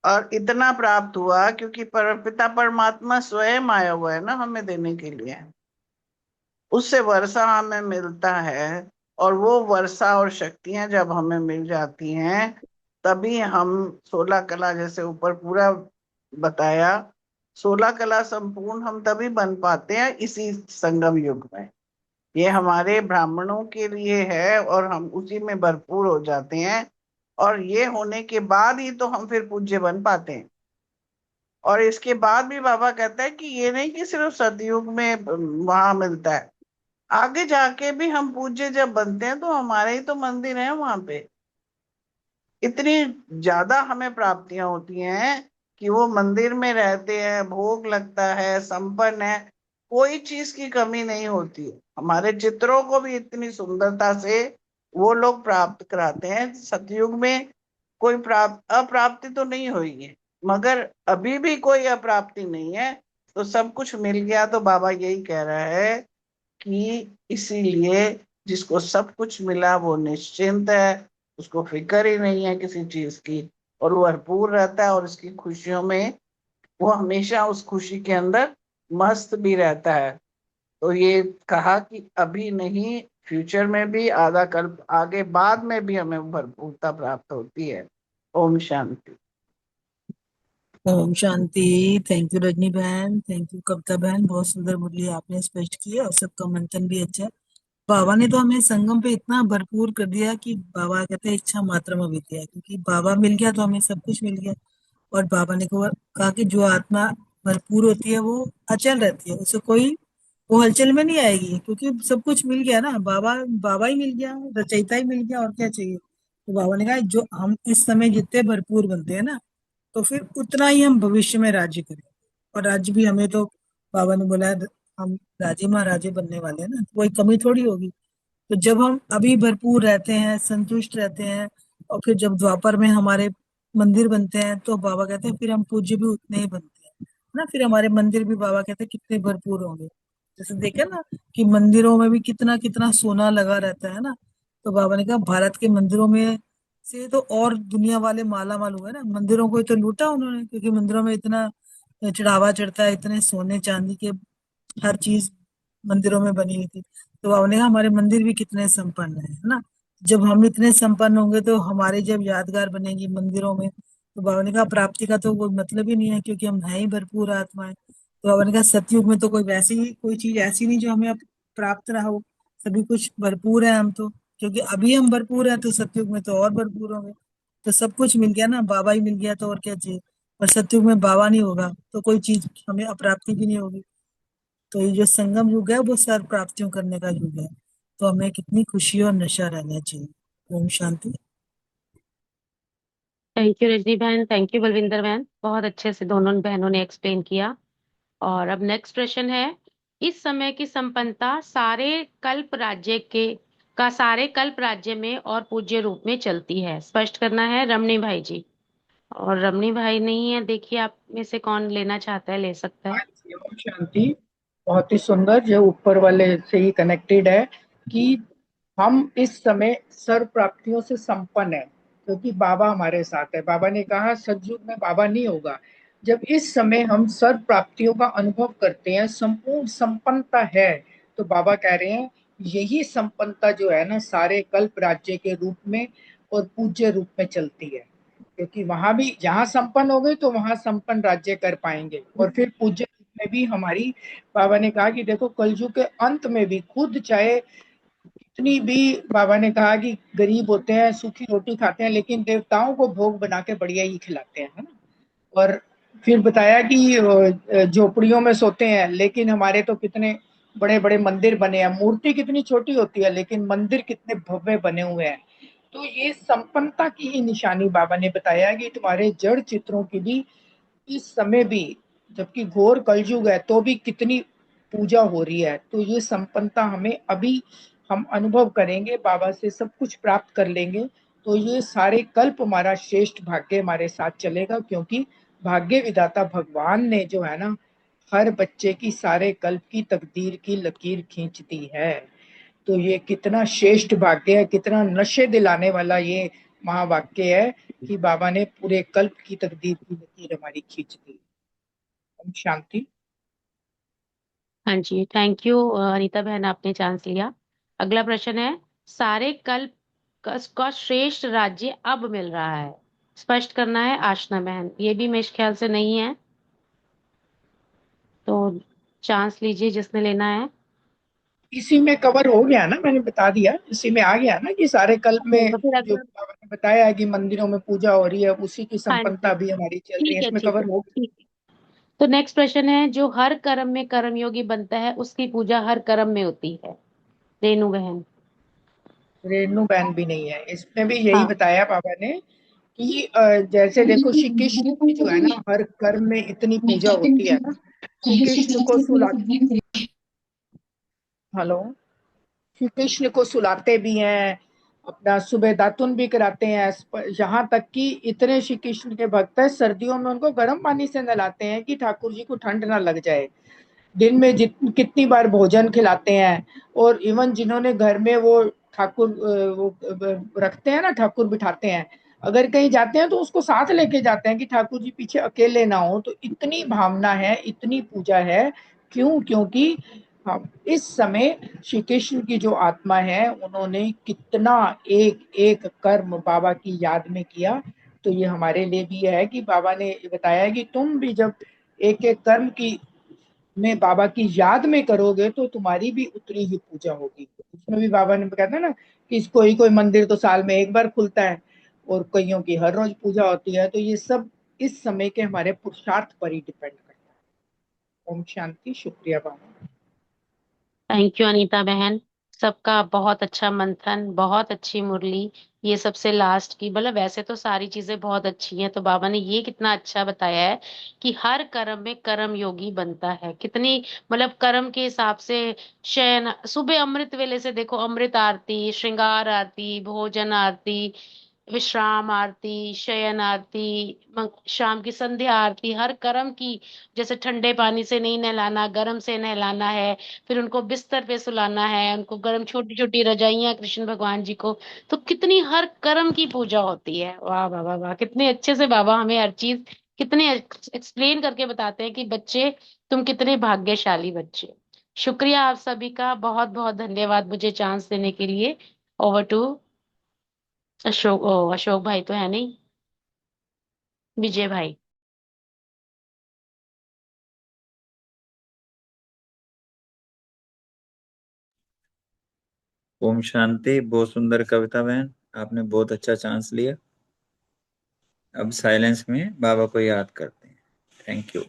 और इतना प्राप्त हुआ क्योंकि परमपिता परमात्मा स्वयं आया हुआ है ना हमें देने के लिए। उससे वर्षा हमें मिलता है, और वो वर्षा और शक्तियां जब हमें मिल जाती हैं तभी हम 16 कला, जैसे ऊपर पूरा बताया, 16 कला संपूर्ण हम तभी बन पाते हैं इसी संगम युग में। ये हमारे ब्राह्मणों के लिए है और हम उसी में भरपूर हो जाते हैं। और ये होने के बाद ही तो हम फिर पूज्य बन पाते हैं। और इसके बाद भी बाबा कहता है कि ये नहीं कि सिर्फ सतयुग में वहां मिलता है, आगे जाके भी हम पूज्य जब बनते हैं तो हमारे ही तो मंदिर है वहां पे। इतनी ज्यादा हमें प्राप्तियां होती हैं कि वो मंदिर में रहते हैं, भोग लगता है, संपन्न है, कोई चीज की कमी नहीं होती। हमारे चित्रों को भी इतनी सुंदरता से वो लोग प्राप्त कराते हैं। सतयुग में कोई अप्राप्ति तो नहीं हुई है, मगर अभी भी कोई अप्राप्ति नहीं है। तो सब कुछ मिल गया। तो बाबा यही कह रहा है कि इसीलिए जिसको सब कुछ मिला वो निश्चिंत है, उसको फिक्र ही नहीं है किसी चीज की, और वो भरपूर रहता है। और उसकी खुशियों में वो हमेशा उस खुशी के अंदर मस्त भी रहता है। तो ये कहा कि अभी नहीं, फ्यूचर में भी, आधा कल्प आगे बाद में भी हमें भरपूरता प्राप्त होती है। ओम शांति। ओम शांति। थैंक यू रजनी बहन, थैंक यू कविता बहन, बहुत सुंदर मुरली आपने स्पष्ट किया और सबका मंथन भी अच्छा है। बाबा ने तो हमें संगम पे इतना भरपूर कर दिया कि बाबा कहते हैं इच्छा मात्र में विद्या, क्योंकि बाबा मिल गया तो हमें सब कुछ मिल गया। और बाबा ने कहा कि जो आत्मा भरपूर होती है वो अचल रहती है, उसे कोई वो हलचल में नहीं आएगी, क्योंकि सब कुछ मिल गया ना। बाबा बाबा ही मिल गया, रचयिता ही मिल गया, और क्या चाहिए। तो बाबा ने कहा जो हम इस समय जितने भरपूर बनते हैं ना, तो फिर उतना ही हम भविष्य में राज्य करें। और राज्य भी हमें तो बाबा ने बोला हम राजे महाराजे बनने वाले हैं ना, तो कोई कमी थोड़ी होगी। तो जब हम अभी भरपूर रहते हैं, संतुष्ट रहते हैं, और फिर जब द्वापर में हमारे मंदिर बनते हैं तो बाबा कहते हैं फिर हम पूज्य भी उतने ही बनते हैं ना, फिर हमारे मंदिर भी बाबा कहते हैं कितने भरपूर होंगे। जैसे देखे ना कि मंदिरों में भी कितना कितना सोना लगा रहता है ना, तो बाबा ने कहा भारत के मंदिरों में से तो और दुनिया वाले माला माल हुए ना, मंदिरों को तो लूटा उन्होंने, क्योंकि मंदिरों में इतना चढ़ावा चढ़ता है, इतने सोने चांदी के हर चीज मंदिरों में बनी हुई थी। तो बाबा ने कहा हमारे मंदिर भी कितने संपन्न है ना। जब हम इतने संपन्न होंगे तो हमारे जब यादगार बनेंगी मंदिरों में, तो बाबा ने कहा प्राप्ति का तो कोई मतलब ही नहीं है, क्योंकि हम हैं ही भरपूर आत्माएं। तो बाबा ने कहा सतयुग में तो कोई वैसी कोई चीज ऐसी नहीं जो हमें अब प्राप्त ना हो, सभी कुछ भरपूर है हम तो, क्योंकि अभी हम भरपूर है तो सतयुग में तो और भरपूर होंगे। तो सब कुछ मिल गया ना, बाबा ही मिल गया तो और क्या चाहिए। और सतयुग में बाबा नहीं होगा तो कोई चीज हमें अप्राप्ति भी नहीं होगी। तो ये जो संगम युग है वो सर्व प्राप्तियों करने का युग है। तो हमें कितनी खुशी और नशा रहना चाहिए। ओम शांति। थैंक यू रजनी बहन, थैंक यू बलविंदर बहन, बहुत अच्छे से दोनों बहनों ने एक्सप्लेन किया। और अब नेक्स्ट प्रश्न है, इस समय की संपन्नता सारे कल्प राज्य का सारे कल्प राज्य में और पूज्य रूप में चलती है, स्पष्ट करना है रमणी भाई जी। और रमणी भाई नहीं है, देखिए आप में से कौन लेना चाहता है ले सकता है। ओम शांति। बहुत ही सुंदर, जो ऊपर वाले से ही कनेक्टेड है कि हम इस समय सर्व प्राप्तियों से संपन्न है, क्योंकि बाबा हमारे साथ है। बाबा ने कहा सतयुग में बाबा नहीं होगा। जब इस समय हम सर्व प्राप्तियों का अनुभव करते हैं, संपूर्ण संपन्नता है, तो बाबा कह रहे हैं यही संपन्नता जो है ना सारे कल्प राज्य के रूप में और पूज्य रूप में चलती है। क्योंकि वहां भी जहां संपन्न हो गए तो वहां संपन्न राज्य कर पाएंगे, और फिर पूज्य रूप में भी हमारी, बाबा ने कहा कि देखो कलयुग के अंत में भी खुद चाहे इतनी भी, बाबा ने कहा कि गरीब होते हैं, सूखी रोटी खाते हैं, लेकिन देवताओं को भोग बना के बढ़िया ही खिलाते हैं, है ना। और फिर बताया कि झोपड़ियों में सोते हैं, लेकिन हमारे तो कितने बड़े बड़े मंदिर बने हैं। मूर्ति कितनी छोटी होती है लेकिन मंदिर कितने भव्य बने हुए हैं। तो ये संपन्नता की ही निशानी बाबा ने बताया कि तुम्हारे जड़ चित्रों की भी इस समय भी, जबकि घोर कलयुग है तो भी कितनी पूजा हो रही है। तो ये संपन्नता हमें अभी हम अनुभव करेंगे, बाबा से सब कुछ प्राप्त कर लेंगे, तो ये सारे कल्प हमारा श्रेष्ठ भाग्य हमारे साथ चलेगा। क्योंकि भाग्य विधाता भगवान ने जो है ना हर बच्चे की सारे कल्प की तकदीर की लकीर खींच दी है। तो ये कितना श्रेष्ठ भाग्य है, कितना नशे दिलाने वाला ये महावाक्य है कि बाबा ने पूरे कल्प की तकदीर की लकीर हमारी खींच दी। ओम शांति। हाँ जी, थैंक यू अनीता बहन, आपने चांस लिया। अगला प्रश्न है, सारे कल्प का श्रेष्ठ राज्य अब मिल रहा है, स्पष्ट करना है आशना बहन। ये भी मेरे ख्याल से नहीं है, तो चांस लीजिए जिसने लेना है। इसी में कवर हो गया ना, मैंने बता दिया, इसी में आ गया ना कि सारे कल्प में तो फिर जो अगला, बाबा ने बताया है कि मंदिरों में पूजा हो रही है, उसी की हाँ जी, संपन्नता भी हमारी चल रही है, ठीक है इसमें ठीक है कवर हो गया। ठीक है। तो नेक्स्ट प्रश्न है, जो हर कर्म में कर्मयोगी बनता है उसकी पूजा हर कर्म में होती है, रेणु बहन। रेणु बहन भी नहीं है, इसमें भी यही हाँ, बताया बाबा ने कि जैसे देखो श्री कृष्ण की जो है ना हर कर्म में इतनी पूजा होती है ना। श्री कृष्ण को सुला, हेलो, श्री कृष्ण को सुलाते भी हैं, अपना सुबह दातुन भी कराते हैं। यहाँ तक कि इतने श्री कृष्ण के भक्त हैं, सर्दियों में उनको गर्म पानी से नहलाते हैं कि ठाकुर जी को ठंड ना लग जाए। दिन में कितनी बार भोजन खिलाते हैं। और इवन जिन्होंने घर में वो ठाकुर रखते हैं ना, ठाकुर बिठाते हैं, अगर कहीं जाते हैं तो उसको साथ लेके जाते हैं कि ठाकुर जी पीछे अकेले ना हो। तो इतनी भावना है, इतनी पूजा है। क्यों? क्योंकि हम इस समय श्री कृष्ण की जो आत्मा है उन्होंने कितना एक एक कर्म बाबा की याद में किया। तो ये हमारे लिए भी है कि बाबा ने बताया कि तुम भी जब एक एक कर्म की में बाबा की याद में करोगे तो तुम्हारी भी उतनी ही पूजा होगी। उसमें भी बाबा ने कहता है ना कि कोई कोई मंदिर तो साल में एक बार खुलता है और कईयों की हर रोज पूजा होती है। तो ये सब इस समय के हमारे पुरुषार्थ पर ही डिपेंड करता है। ओम शांति। शुक्रिया बाबा। थैंक यू अनीता बहन। सबका बहुत अच्छा मंथन, बहुत अच्छी मुरली। ये सबसे लास्ट की, मतलब वैसे तो सारी चीजें बहुत अच्छी हैं, तो बाबा ने ये कितना अच्छा बताया है कि हर कर्म में कर्म योगी बनता है। कितनी मतलब कर्म के हिसाब से शयन, सुबह अमृत वेले से देखो, अमृत आरती, श्रृंगार आरती, भोजन आरती, विश्राम आरती, शयन आरती, शाम की संध्या आरती, हर कर्म की। जैसे ठंडे पानी से नहीं नहलाना, गर्म से नहलाना है, फिर उनको बिस्तर पे सुलाना है, उनको गर्म छोटी छोटी रजाइयां कृष्ण भगवान जी को। तो कितनी हर कर्म की पूजा होती है। वाह वाह वाह वाह, कितने अच्छे से बाबा हमें हर चीज कितने एक्सप्लेन करके बताते हैं कि बच्चे, तुम कितने भाग्यशाली बच्चे हो। शुक्रिया आप सभी का, बहुत बहुत धन्यवाद मुझे चांस देने के लिए। Over to Ashok. ओ, अशोक भाई तो है नहीं, विजय भाई। ओम शांति। बहुत सुंदर कविता बहन, आपने बहुत अच्छा चांस लिया। अब साइलेंस में बाबा को याद करते हैं। Thank you.